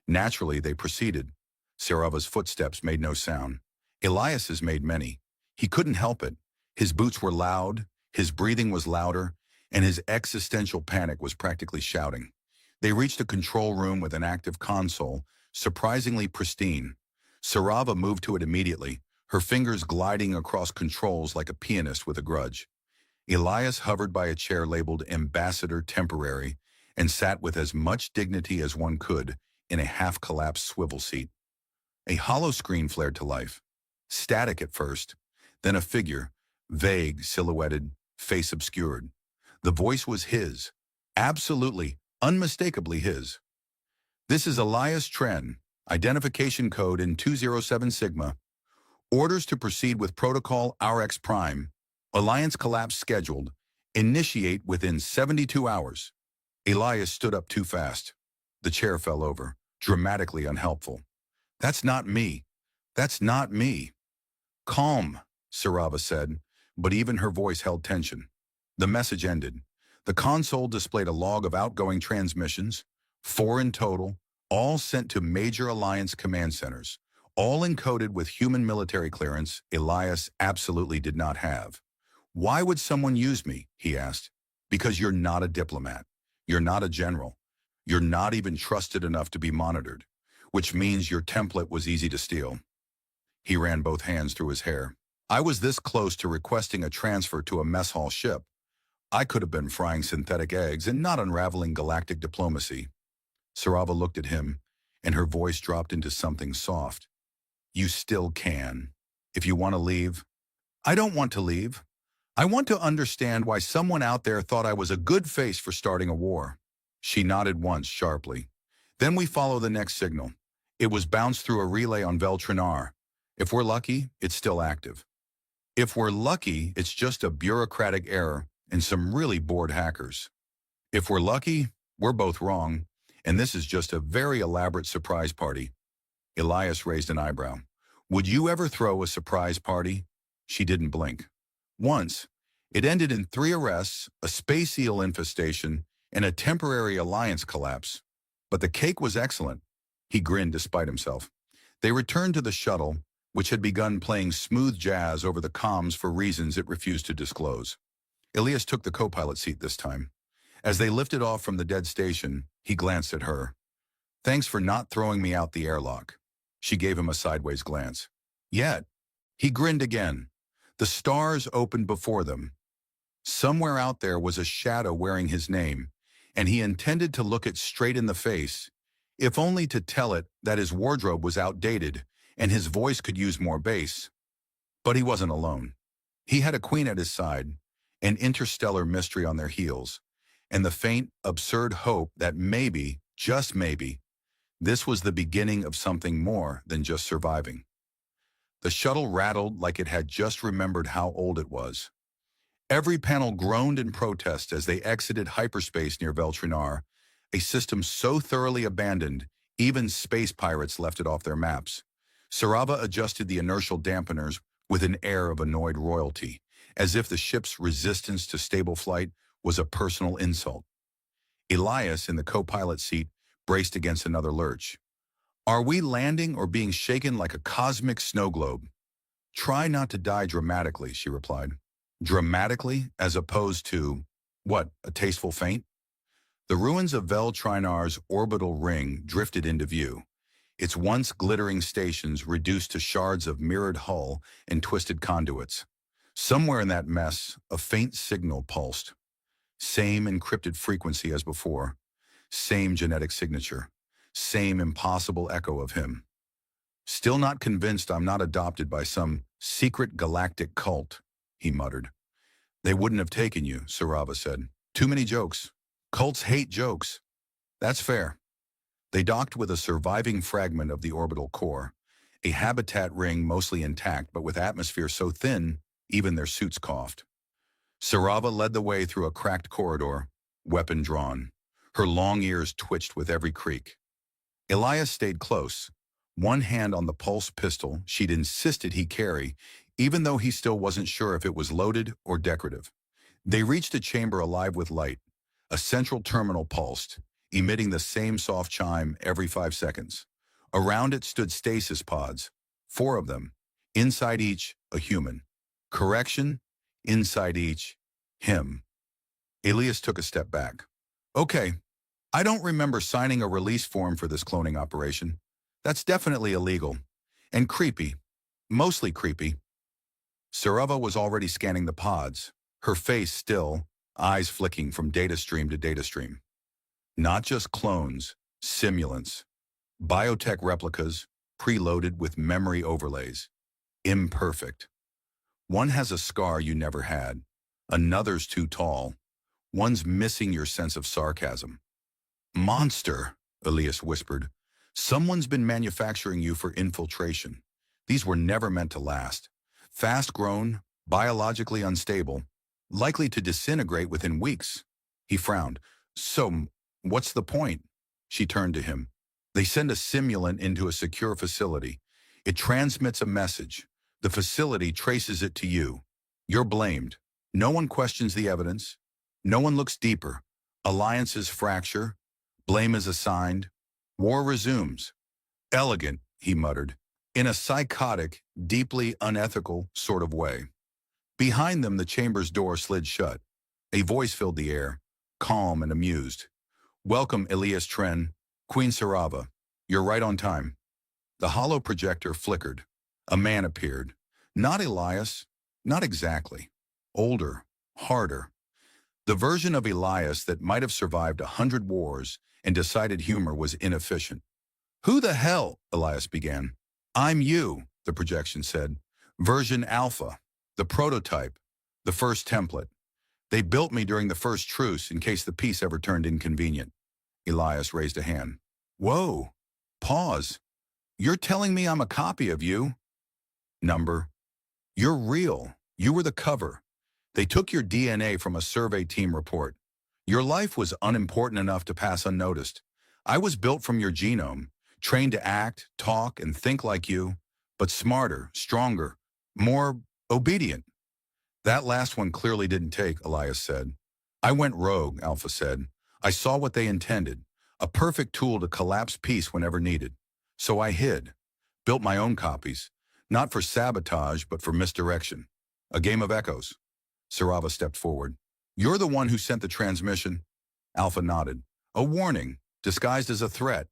Naturally, they proceeded. Sarova's footsteps made no sound. Elias's made many. He couldn't help it. His boots were loud, his breathing was louder, and his existential panic was practically shouting. They reached a control room with an active console, surprisingly pristine. Sarova moved to it immediately, her fingers gliding across controls like a pianist with a grudge. Elias hovered by a chair labeled Ambassador Temporary and sat with as much dignity as one could in a half-collapsed swivel seat. A hollow screen flared to life. Static at first, then a figure, vague, silhouetted, face obscured. The voice was his, absolutely, unmistakably his. This is Elias Tren, identification code in 207 Sigma. Orders to proceed with protocol RX Prime. Alliance collapse scheduled. Initiate within 72 hours. Elias stood up too fast. The chair fell over, dramatically unhelpful. That's not me. That's not me. Calm, Sarova said, but even her voice held tension. The message ended. The console displayed a log of outgoing transmissions, 4 in total, all sent to major Alliance command centers, all encoded with human military clearance Elias absolutely did not have. Why would someone use me, he asked. Because you're not a diplomat. You're not a general. You're not even trusted enough to be monitored, which means your template was easy to steal. He ran both hands through his hair. I was this close to requesting a transfer to a mess hall ship. I could have been frying synthetic eggs and not unraveling galactic diplomacy. Sarova looked at him, and her voice dropped into something soft. You still can. If you want to leave. I don't want to leave. I want to understand why someone out there thought I was a good face for starting a war. She nodded once sharply. Then we follow the next signal. It was bounced through a relay on Veltrinar. If we're lucky, it's still active. If we're lucky, it's just a bureaucratic error and some really bored hackers. If we're lucky, we're both wrong, and this is just a very elaborate surprise party. Elias raised an eyebrow. Would you ever throw a surprise party? She didn't blink. Once, It ended in 3 arrests, a space eel infestation, and a temporary alliance collapse. But the cake was excellent. He grinned despite himself. They returned to the shuttle, which had begun playing smooth jazz over the comms for reasons it refused to disclose. Elias took the co-pilot seat this time. As they lifted off from the dead station, he glanced at her. "Thanks for not throwing me out the airlock." She gave him a sideways glance. "Yet." He grinned again. The stars opened before them. Somewhere out there was a shadow wearing his name, and he intended to look it straight in the face, if only to tell it that his wardrobe was outdated and his voice could use more bass. But he wasn't alone. He had a queen at his side, an interstellar mystery on their heels, and the faint, absurd hope that maybe, just maybe, this was the beginning of something more than just surviving. The shuttle rattled like it had just remembered how old it was. Every panel groaned in protest as they exited hyperspace near Veltrinar, a system so thoroughly abandoned, even space pirates left it off their maps. Sarava adjusted the inertial dampeners with an air of annoyed royalty, as if the ship's resistance to stable flight was a personal insult. Elias, in the co-pilot seat, braced against another lurch. "Are we landing or being shaken like a cosmic snow globe?" "Try not to die dramatically," she replied. "Dramatically, as opposed to, what, a tasteful faint?" The ruins of Veltrinar's orbital ring drifted into view, its once glittering stations reduced to shards of mirrored hull and twisted conduits. Somewhere in that mess, a faint signal pulsed. Same encrypted frequency as before, same genetic signature, same impossible echo of him. "Still not convinced I'm not adopted by some secret galactic cult," he muttered. "They wouldn't have taken you," Sarava said. "Too many jokes. Cults hate jokes." "That's fair." They docked with a surviving fragment of the orbital core, a habitat ring mostly intact but with atmosphere so thin, even their suits coughed. Sarava led the way through a cracked corridor, weapon drawn. Her long ears twitched with every creak. Elias stayed close, one hand on the pulse pistol she'd insisted he carry, even though he still wasn't sure if it was loaded or decorative. They reached a chamber alive with light. A central terminal pulsed, emitting the same soft chime every 5 seconds. Around it stood stasis pods, 4 of them, inside each a human. Correction, inside each, him. Elias took a step back. "Okay, I don't remember signing a release form for this cloning operation. That's definitely illegal. And creepy. Mostly creepy." Sarava was already scanning the pods, her face still, eyes flicking from data stream to data stream. Not just clones, simulants. Biotech replicas, preloaded with memory overlays. Imperfect. One has a scar you never had. Another's too tall. One's missing your sense of sarcasm. "Monster," Elias whispered. "Someone's been manufacturing you for infiltration. These were never meant to last. Fast-grown, biologically unstable, likely to disintegrate within weeks." He frowned. "So, what's the point?" She turned to him. "They send a simulant into a secure facility. It transmits a message. The facility traces it to you. You're blamed. No one questions the evidence. No one looks deeper. Alliances fracture. Blame is assigned. War resumes." "Elegant," he muttered, in a psychotic, deeply unethical sort of way. Behind them, the chamber's door slid shut. A voice filled the air, calm and amused. "Welcome, Elias Tren, Queen Sarava. You're right on time." The hollow projector flickered. A man appeared. Not Elias, not exactly. Older, harder. The version of Elias that might have survived 100 wars and decided humor was inefficient. "Who the hell?" Elias began. "I'm you," the projection said. "Version Alpha, the prototype, the first template. They built me during the first truce in case the peace ever turned inconvenient." Elias raised a hand. "Whoa, pause. You're telling me I'm a copy of you?" "Number. You're real. You were the cover. They took your DNA from a survey team report. Your life was unimportant enough to pass unnoticed. I was built from your genome, trained to act, talk, and think like you, but smarter, stronger, more obedient. That last one clearly didn't take, Elias said. I went rogue, Alpha said. I saw what they intended, a perfect tool to collapse peace whenever needed. So I hid, built my own copies, not for sabotage, but for misdirection. A game of echoes. Sarava stepped forward. You're the one who sent the transmission? Alpha nodded. A warning, disguised as a threat.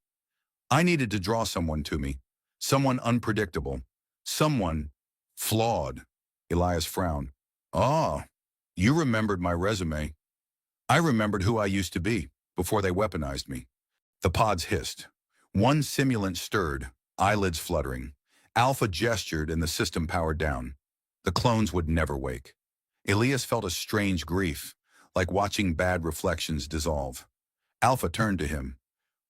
I needed to draw someone to me. Someone unpredictable. Someone flawed. Elias frowned. Ah, you remembered my resume. I remembered who I used to be before they weaponized me. The pods hissed. One simulant stirred, eyelids fluttering. Alpha gestured and the system powered down. The clones would never wake. Elias felt a strange grief, like watching bad reflections dissolve. Alpha turned to him.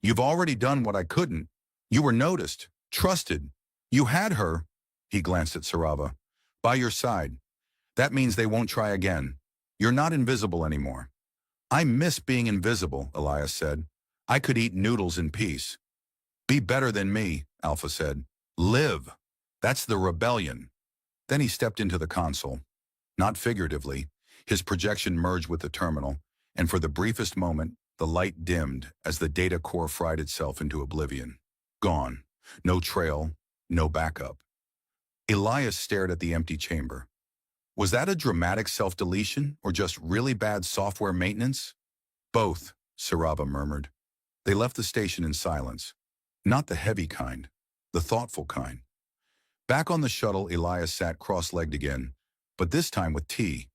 You've already done what I couldn't. You were noticed, trusted. You had her, he glanced at Sarava, by your side. That means they won't try again. You're not invisible anymore. I miss being invisible, Elias said. I could eat noodles in peace. Be better than me, Alpha said. Live. That's the rebellion. Then he stepped into the console. Not figuratively. His projection merged with the terminal, and for the briefest moment, the light dimmed as the data core fried itself into oblivion. Gone. No trail, no backup. Elias stared at the empty chamber. Was that a dramatic self-deletion or just really bad software maintenance? Both, Sarava murmured. They left the station in silence. Not the heavy kind, the thoughtful kind. Back on the shuttle, Elias sat cross-legged again, but this time with tea.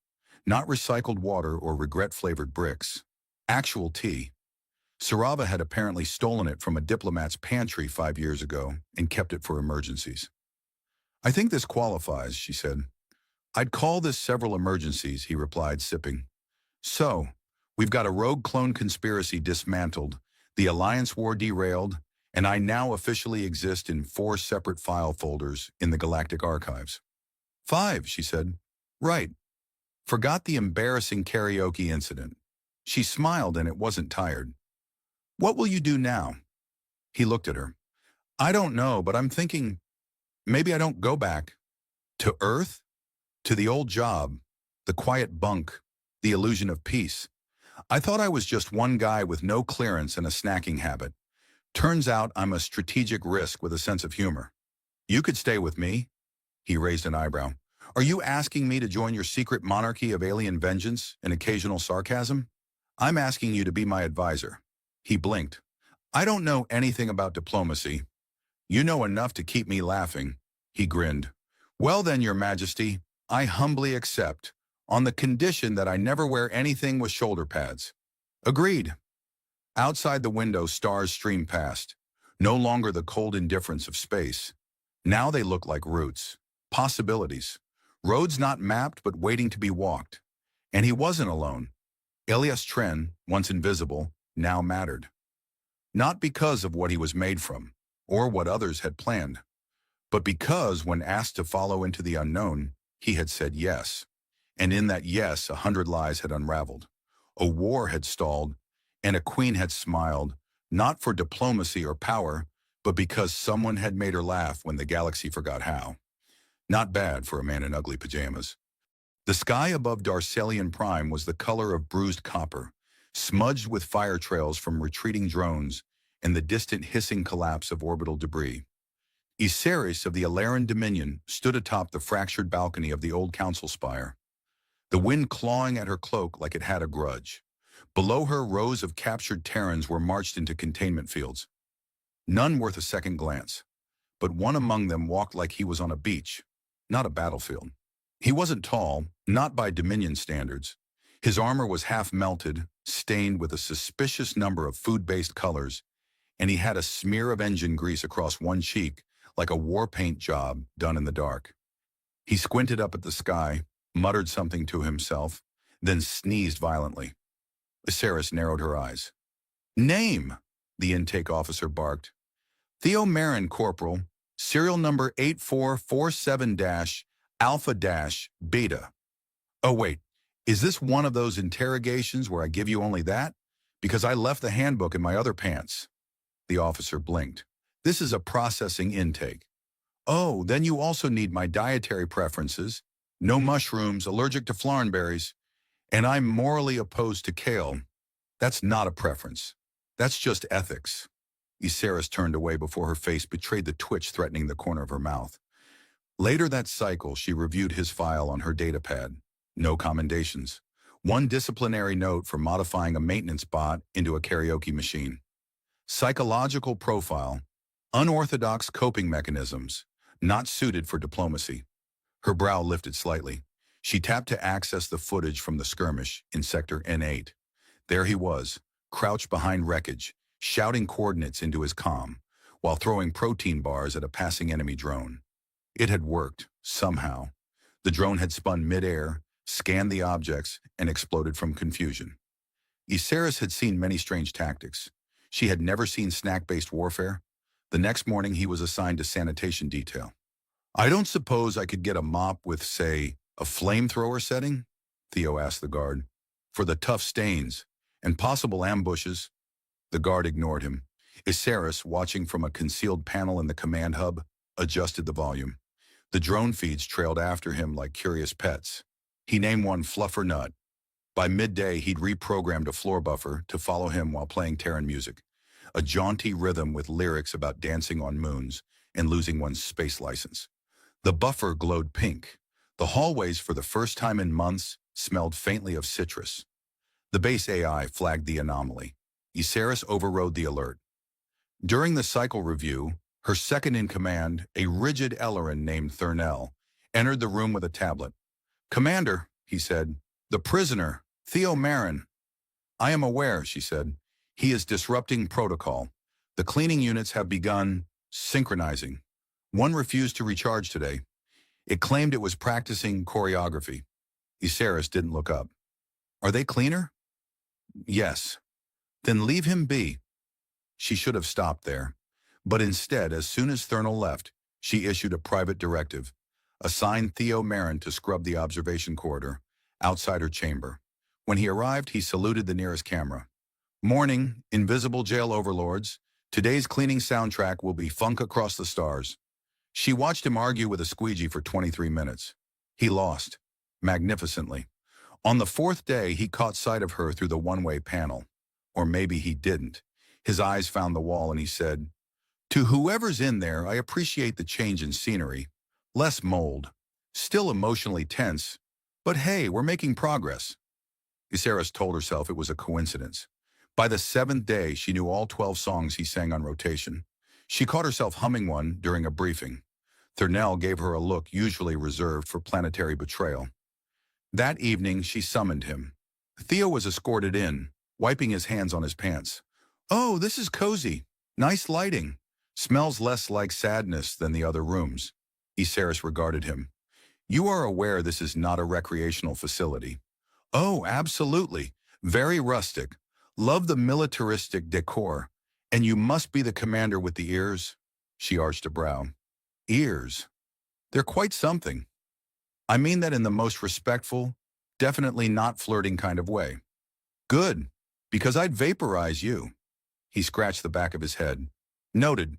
Not recycled water or regret-flavored bricks. Actual tea. Sarava had apparently stolen it from a diplomat's pantry 5 years ago and kept it for emergencies. I think this qualifies, she said. I'd call this several emergencies, he replied, sipping. So, we've got a rogue clone conspiracy dismantled, the Alliance War derailed, and I now officially exist in 4 separate file folders in the Galactic Archives. 5, she said. Right. Forgot the embarrassing karaoke incident. She smiled and it wasn't tired. What will you do now? He looked at her. I don't know, but I'm thinking maybe I don't go back. To Earth? To the old job, the quiet bunk, the illusion of peace. I thought I was just one guy with no clearance and a snacking habit. Turns out I'm a strategic risk with a sense of humor. You could stay with me? He raised an eyebrow. Are you asking me to join your secret monarchy of alien vengeance and occasional sarcasm? I'm asking you to be my advisor. He blinked. I don't know anything about diplomacy. You know enough to keep me laughing. He grinned. Well then, Your Majesty, I humbly accept, on the condition that I never wear anything with shoulder pads. Agreed. Outside the window, stars streamed past. No longer the cold indifference of space. Now they look like routes. Possibilities. Roads not mapped but waiting to be walked. And he wasn't alone. Elias Tren, once invisible, now mattered. Not because of what he was made from, or what others had planned, but because when asked to follow into the unknown, he had said yes. And in that yes, 100 lies had unraveled. A war had stalled, and a queen had smiled, not for diplomacy or power, but because someone had made her laugh when the galaxy forgot how. Not bad for a man in ugly pajamas. The sky above Darcelian Prime was the color of bruised copper, smudged with fire trails from retreating drones and the distant hissing collapse of orbital debris. Iseris of the Alaran Dominion stood atop the fractured balcony of the old council spire, the wind clawing at her cloak like it had a grudge. Below her, rows of captured Terrans were marched into containment fields. None worth a second glance, but one among them walked like he was on a beach, not a battlefield. He wasn't tall, not by Dominion standards. His armor was half melted, stained with a suspicious number of food-based colors, and he had a smear of engine grease across one cheek, like a war paint job done in the dark. He squinted up at the sky, muttered something to himself, then sneezed violently. Iseris narrowed her eyes. Name, the intake officer barked. Theo Marin, Corporal, serial number 8447-Alpha-Beta. Oh wait, is this one of those interrogations where I give you only that? Because I left the handbook in my other pants. The officer blinked. This is a processing intake. Oh, then you also need my dietary preferences, No mushrooms, allergic to flarnberries, and I'm morally opposed to kale. That's not a preference. That's just ethics. Isaris turned away before her face betrayed the twitch threatening the corner of her mouth. Later that cycle, she reviewed his file on her datapad. No commendations. One disciplinary note for modifying a maintenance bot into a karaoke machine. Psychological profile. Unorthodox coping mechanisms. Not suited for diplomacy. Her brow lifted slightly. She tapped to access the footage from the skirmish in Sector N8. There he was, crouched behind wreckage, shouting coordinates into his comm, while throwing protein bars at a passing enemy drone. It had worked, somehow. The drone had spun mid-air, scanned the objects, and exploded from confusion. Isaris had seen many strange tactics. She had never seen snack-based warfare. The next morning he was assigned to sanitation detail. I don't suppose I could get a mop with, say, a flamethrower setting? Theo asked the guard. For the tough stains and possible ambushes. The guard ignored him. Isaris, watching from a concealed panel in the command hub, adjusted the volume. The drone feeds trailed after him like curious pets. He named one Fluffer Nut. By midday, he'd reprogrammed a floor buffer to follow him while playing Terran music, a jaunty rhythm with lyrics about dancing on moons and losing one's space license. The buffer glowed pink. The hallways, for the first time in months, smelled faintly of citrus. The base AI flagged the anomaly. Isaris overrode the alert. During the cycle review, her second-in-command, a rigid Ellerin named Thurnell, entered the room with a tablet. Commander, he said, the prisoner, Theo Marin. I am aware, she said. He is disrupting protocol. The cleaning units have begun synchronizing. One refused to recharge today. It claimed it was practicing choreography. Isaris didn't look up. Are they cleaner? Yes. Then leave him be. She should have stopped there. But instead, as soon as Thurnell left, she issued a private directive. Assigned Theo Marin to scrub the observation corridor, outside her chamber. When he arrived, he saluted the nearest camera. Morning, invisible jail overlords. Today's cleaning soundtrack will be Funk Across the Stars. She watched him argue with a squeegee for 23 minutes. He lost, magnificently. On the fourth day, he caught sight of her through the one-way panel. Or maybe he didn't. His eyes found the wall and he said, to whoever's in there, I appreciate the change in scenery. Less mold. Still emotionally tense. But hey, we're making progress. Isaris told herself it was a coincidence. By the seventh day, she knew all 12 songs he sang on rotation. She caught herself humming one during a briefing. Thurnell gave her a look usually reserved for planetary betrayal. That evening, she summoned him. Theo was escorted in, wiping his hands on his pants. Oh, this is cozy. Nice lighting. Smells less like sadness than the other rooms. Isaris regarded him. You are aware this is not a recreational facility. Oh, absolutely. Very rustic. Love the militaristic decor. And you must be the commander with the ears. She arched a brow. Ears. They're quite something. I mean that in the most respectful, definitely not flirting kind of way. Good, because I'd vaporize you. He scratched the back of his head. Noted,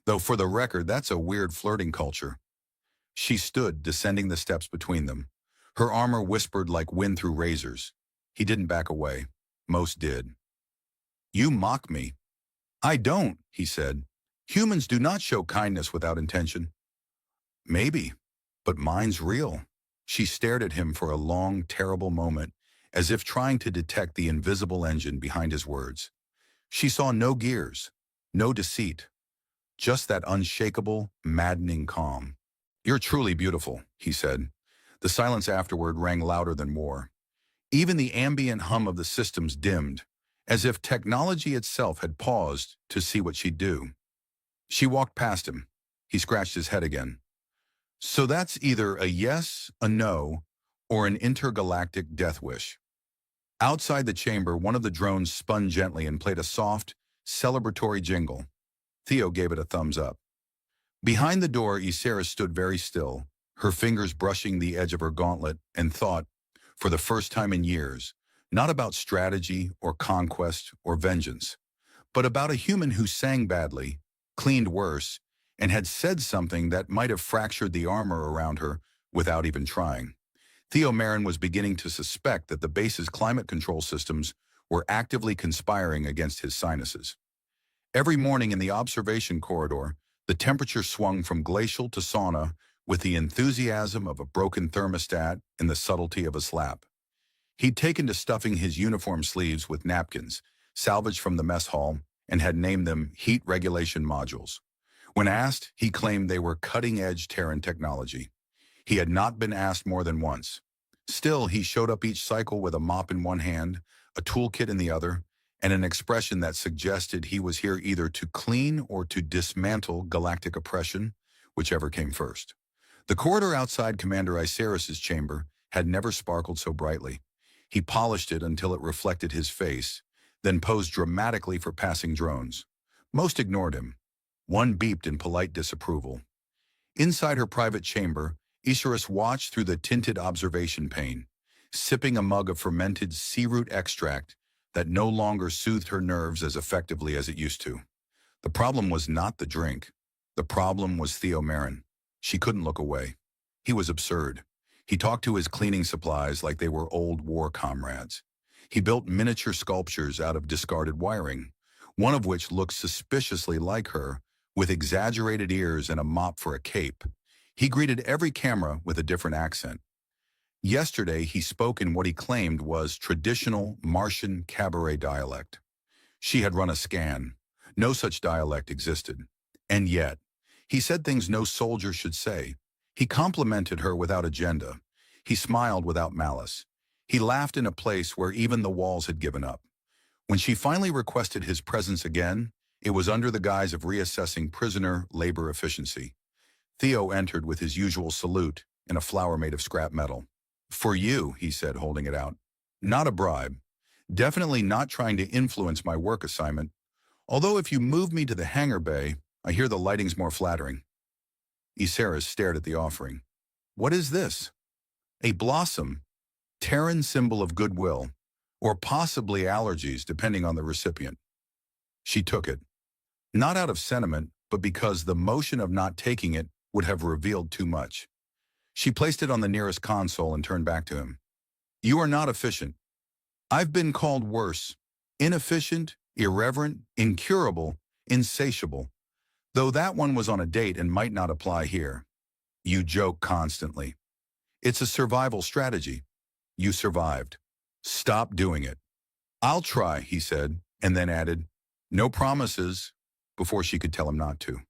though for the record, that's a weird flirting culture. She stood, descending the steps between them. Her armor whispered like wind through razors. He didn't back away. Most did. You mock me. I don't, he said. Humans do not show kindness without intention. Maybe, but mine's real. She stared at him for a long, terrible moment, as if trying to detect the invisible engine behind his words. She saw no gears, no deceit, just that unshakable, maddening calm. You're truly beautiful, he said. The silence afterward rang louder than war. Even the ambient hum of the systems dimmed, as if technology itself had paused to see what she'd do. She walked past him. He scratched his head again. So that's either a yes, a no, or an intergalactic death wish. Outside the chamber, one of the drones spun gently and played a soft, celebratory jingle. Theo gave it a thumbs up. Behind the door, Isaris stood very still, her fingers brushing the edge of her gauntlet, and thought, for the first time in years, not about strategy or conquest or vengeance, but about a human who sang badly, cleaned worse, and had said something that might have fractured the armor around her without even trying. Theo Marin was beginning to suspect that the base's climate control systems were actively conspiring against his sinuses. Every morning in the observation corridor, the temperature swung from glacial to sauna with the enthusiasm of a broken thermostat and the subtlety of a slap. He'd taken to stuffing his uniform sleeves with napkins, salvaged from the mess hall, and had named them heat regulation modules. When asked, he claimed they were cutting-edge Terran technology. He had not been asked more than once. Still, he showed up each cycle with a mop in one hand, a toolkit in the other, and an expression that suggested he was here either to clean or to dismantle galactic oppression, whichever came first. The corridor outside Commander Iseris's chamber had never sparkled so brightly. He polished it until it reflected his face, then posed dramatically for passing drones. Most ignored him. One beeped in polite disapproval. Inside her private chamber, Iseris watched through the tinted observation pane, sipping a mug of fermented sea root extract that no longer soothed her nerves as effectively as it used to. The problem was not the drink. The problem was Theo Marin. She couldn't look away. He was absurd. He talked to his cleaning supplies like they were old war comrades. He built miniature sculptures out of discarded wiring, one of which looked suspiciously like her, with exaggerated ears and a mop for a cape. He greeted every camera with a different accent. Yesterday, he spoke in what he claimed was traditional Martian cabaret dialect. She had run a scan. No such dialect existed. And yet, he said things no soldier should say. He complimented her without agenda. He smiled without malice. He laughed in a place where even the walls had given up. When she finally requested his presence again, it was under the guise of reassessing prisoner labor efficiency. Theo entered with his usual salute in a flower made of scrap metal. "For you," he said, holding it out. "Not a bribe. Definitely not trying to influence my work assignment. Although if you move me to the hangar bay, I hear the lighting's more flattering." Iseris stared at the offering. "What is this?" "A blossom, Terran symbol of goodwill, or possibly allergies, depending on the recipient." She took it. Not out of sentiment, but because the motion of not taking it would have revealed too much. She placed it on the nearest console and turned back to him. "You are not efficient. I've been called worse. Inefficient, irreverent, incurable, insatiable. Though that one was on a date and might not apply here. You joke constantly. It's a survival strategy. You survived. Stop doing it." "I'll try," he said, and then added, "No promises," before she could tell him not to.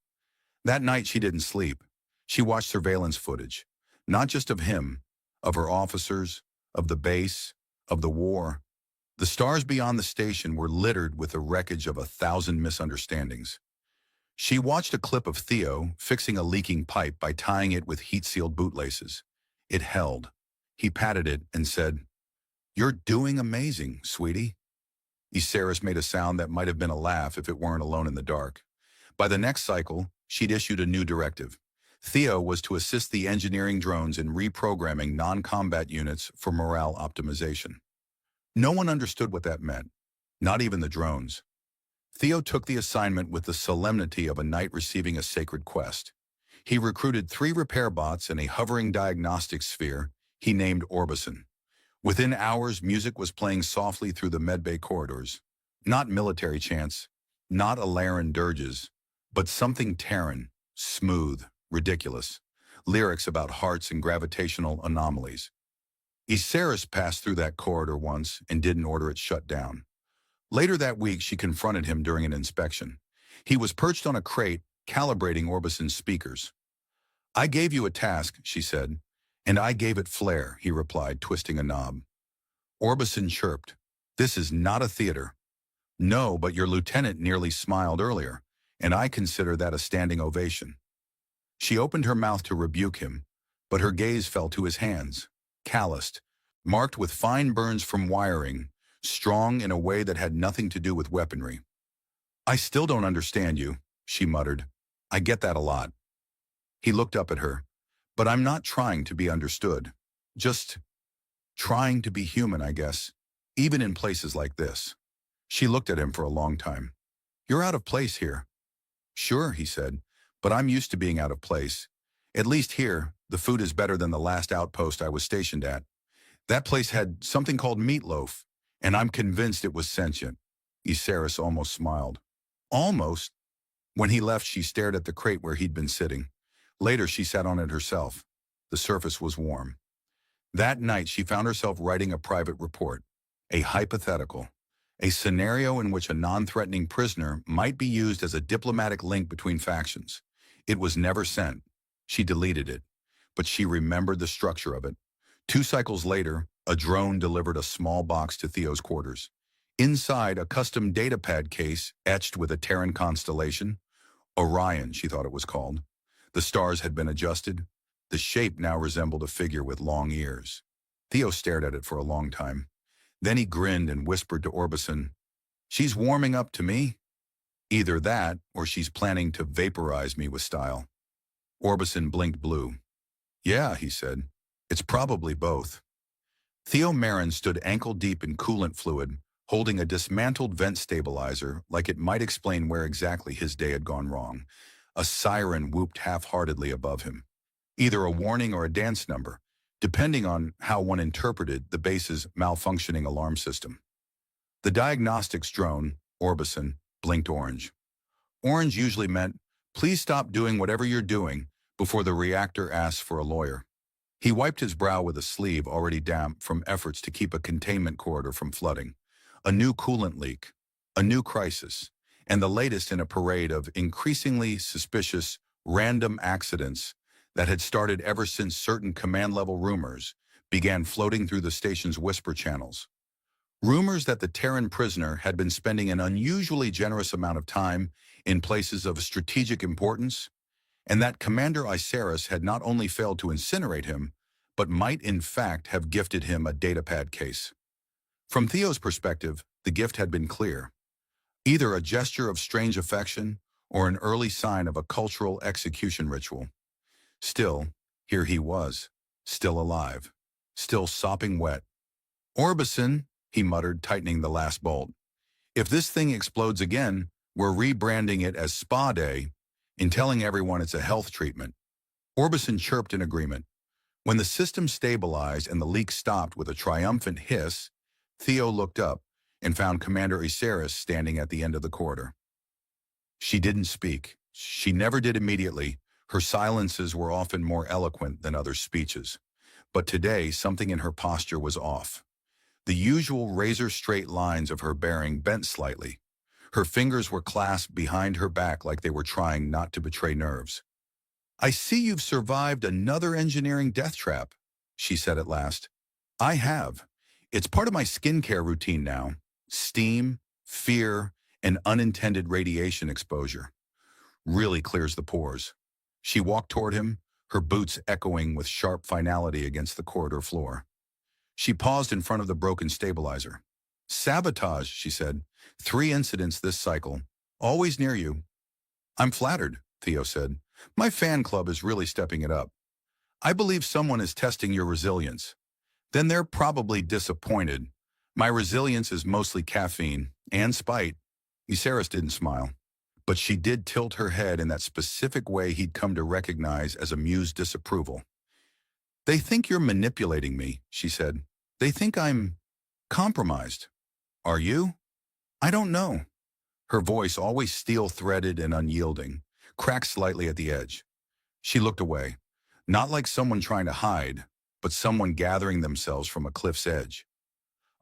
That night she didn't sleep. She watched surveillance footage, not just of him, of her officers, of the base, of the war. The stars beyond the station were littered with the wreckage of 1,000 misunderstandings. She watched a clip of Theo fixing a leaking pipe by tying it with heat-sealed bootlaces. It held. He patted it and said, "You're doing amazing, sweetie." Iseris made a sound that might have been a laugh if it weren't alone in the dark. By the next cycle, she'd issued a new directive. Theo was to assist the engineering drones in reprogramming non-combat units for morale optimization. No one understood what that meant, not even the drones. Theo took the assignment with the solemnity of a knight receiving a sacred quest. He recruited 3 repair bots and a hovering diagnostic sphere he named Orbison. Within hours, music was playing softly through the medbay corridors. Not military chants, not Alarin dirges, but something Terran, smooth, ridiculous. Lyrics about hearts and gravitational anomalies. Iseris passed through that corridor once and didn't order it shut down. Later that week, she confronted him during an inspection. He was perched on a crate, calibrating Orbison's speakers. "I gave you a task," she said. "And I gave it flair," he replied, twisting a knob. Orbison chirped. "This is not a theater." "No, but your lieutenant nearly smiled earlier, and I consider that a standing ovation." She opened her mouth to rebuke him, but her gaze fell to his hands, calloused, marked with fine burns from wiring, strong in a way that had nothing to do with weaponry. "I still don't understand you," she muttered. "I get that a lot." He looked up at her. "But I'm not trying to be understood. Just trying to be human, I guess, even in places like this." She looked at him for a long time. "You're out of place here." "Sure," he said, "but I'm used to being out of place. At least here, The food is better than the last outpost I was stationed at. That place had something called meatloaf, and I'm convinced it was sentient. Isaris almost smiled. Almost. When he left, she stared at the crate where he'd been sitting. Later, she sat on it herself. The surface was warm. That night, she found herself writing a private report, a hypothetical, a scenario in which a non-threatening prisoner might be used as a diplomatic link between factions. It was never sent. She deleted it, but she remembered the structure of it. 2 cycles later, a drone delivered a small box to Theo's quarters. Inside, a custom datapad case etched with a Terran constellation. Orion, she thought it was called. The stars had been adjusted. The shape now resembled a figure with long ears. Theo stared at it for a long time. Then he grinned and whispered to Orbison, "She's warming up to me? Either that, or she's planning to vaporize me with style." Orbison blinked blue. "Yeah," he said. "It's probably both." Theo Marin stood ankle-deep in coolant fluid, holding a dismantled vent stabilizer like it might explain where exactly his day had gone wrong. A siren whooped half-heartedly above him. Either a warning or a dance number, depending on how one interpreted the base's malfunctioning alarm system. The diagnostics drone, Orbison, blinked orange. Orange usually meant, "Please stop doing whatever you're doing," before the reactor asks for a lawyer. He wiped his brow with a sleeve already damp from efforts to keep a containment corridor from flooding. A new coolant leak, a new crisis, and the latest in a parade of increasingly suspicious, random accidents that had started ever since certain command-level rumors began floating through the station's whisper channels. Rumors that the Terran prisoner had been spending an unusually generous amount of time in places of strategic importance, and that Commander Isaris had not only failed to incinerate him, but might in fact have gifted him a datapad case. From Theo's perspective, the gift had been clear. Either a gesture of strange affection or an early sign of a cultural execution ritual. Still, here he was, still alive, still sopping wet. "Orbison," he muttered, tightening the last bolt. "If this thing explodes again, we're rebranding it as Spa Day and telling everyone it's a health treatment." Orbison chirped in agreement. When the system stabilized and the leak stopped with a triumphant hiss, Theo looked up and found Commander Isaris standing at the end of the corridor. She didn't speak. She never did immediately. Her silences were often more eloquent than other speeches. But today, something in her posture was off. The usual razor-straight lines of her bearing bent slightly. Her fingers were clasped behind her back like they were trying not to betray nerves. "I see you've survived another engineering death trap," she said at last. "I have. It's part of my skincare routine now. Steam, fear, and unintended radiation exposure. Really clears the pores." She walked toward him, her boots echoing with sharp finality against the corridor floor. She paused in front of the broken stabilizer. "Sabotage," she said. "3 incidents this cycle. Always near you." "I'm flattered," Theo said. "My fan club is really stepping it up. I believe someone is testing your resilience. Then they're probably disappointed. My resilience is mostly caffeine and spite." Isaris didn't smile, but she did tilt her head in that specific way he'd come to recognize as amused disapproval. "They think you're manipulating me," she said. "They think I'm compromised. Are you? I don't know." Her voice, always steel-threaded and unyielding, cracked slightly at the edge. She looked away, not like someone trying to hide, but someone gathering themselves from a cliff's edge.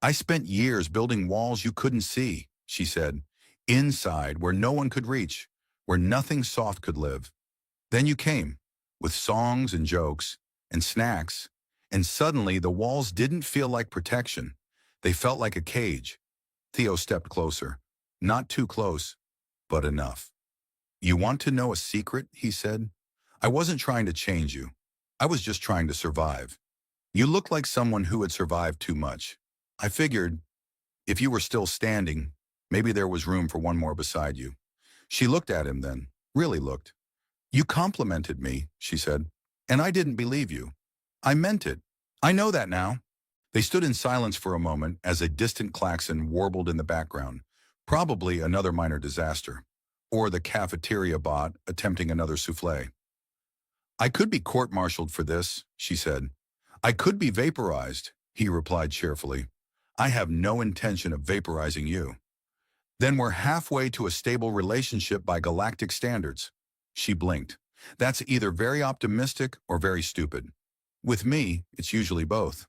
"I spent years building walls you couldn't see," she said. "Inside, where no one could reach, where nothing soft could live. Then you came, with songs and jokes and snacks, and suddenly the walls didn't feel like protection. They felt like a cage." Theo stepped closer. Not too close, but enough. "You want to know a secret?" he said. "I wasn't trying to change you. I was just trying to survive. You look like someone who had survived too much. I figured, if you were still standing, maybe there was room for one more beside you." She looked at him then, really looked. "You complimented me," she said, "and I didn't believe you. I meant it. I know that now." They stood in silence for a moment as a distant klaxon warbled in the background, probably another minor disaster, or the cafeteria bot attempting another souffle. I could be court-martialed for this, she said. I could be vaporized, he replied cheerfully. I have no intention of vaporizing you. Then we're halfway to a stable relationship by galactic standards. She blinked. That's either very optimistic or very stupid. With me, it's usually both.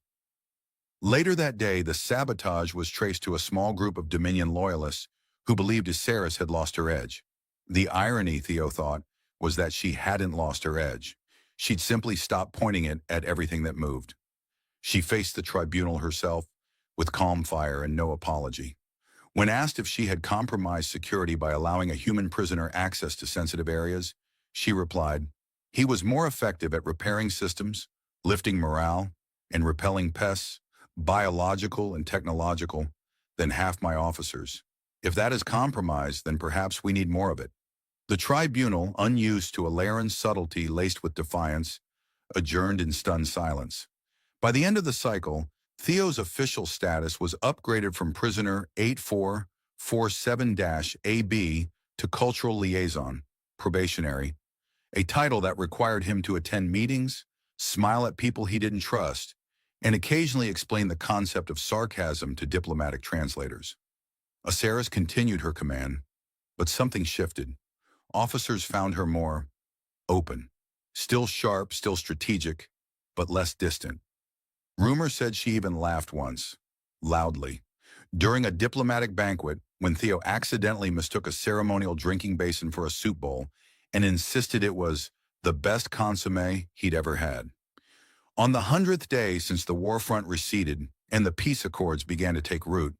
Later that day, the sabotage was traced to a small group of Dominion loyalists who believed Isaris had lost her edge. The irony, Theo thought, was that she hadn't lost her edge. She'd simply stopped pointing it at everything that moved. She faced the tribunal herself, with calm fire and no apology. When asked if she had compromised security by allowing a human prisoner access to sensitive areas, she replied, he was more effective at repairing systems, lifting morale, and repelling pests, biological and technological, than half my officers. If that is compromise, then perhaps we need more of it. The tribunal, unused to Alaran's subtlety laced with defiance, adjourned in stunned silence. By the end of the cycle, Theo's official status was upgraded from prisoner 8447-AB to cultural liaison, probationary, a title that required him to attend meetings, smile at people he didn't trust, and occasionally explain the concept of sarcasm to diplomatic translators. Isaris continued her command, but something shifted. Officers found her more open, still sharp, still strategic, but less distant. Rumor said she even laughed once, loudly, during a diplomatic banquet when Theo accidentally mistook a ceremonial drinking basin for a soup bowl and insisted it was the best consommé he'd ever had. On the 100th day since the war front receded and the peace accords began to take root,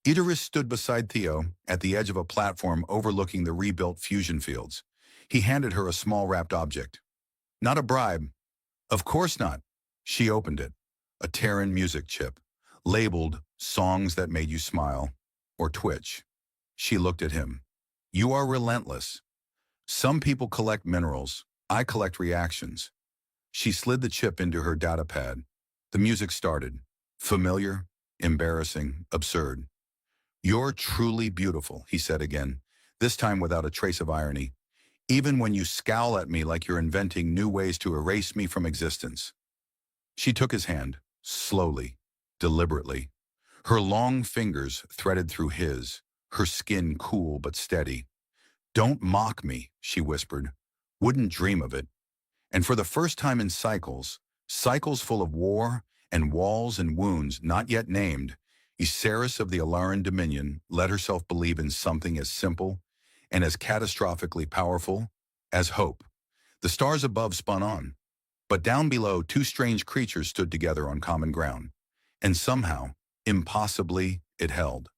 Idris stood beside Theo at the edge of a platform overlooking the rebuilt fusion fields. He handed her a small wrapped object. Not a bribe. Of course not. She opened it. A Terran music chip, labeled Songs That Made You Smile, or Twitch. She looked at him. You are relentless. Some people collect minerals. I collect reactions. She slid the chip into her data pad. The music started. Familiar, embarrassing, absurd. You're truly beautiful, he said again, this time without a trace of irony. Even when you scowl at me like you're inventing new ways to erase me from existence. She took his hand, slowly, deliberately. Her long fingers threaded through his, her skin cool but steady. Don't mock me, she whispered. Wouldn't dream of it. And for the first time in cycles full of war and walls and wounds not yet named, Isaris of the Alaran Dominion let herself believe in something as simple and as catastrophically powerful as hope. The stars above spun on, but down below 2 strange creatures stood together on common ground, and somehow, impossibly, it held.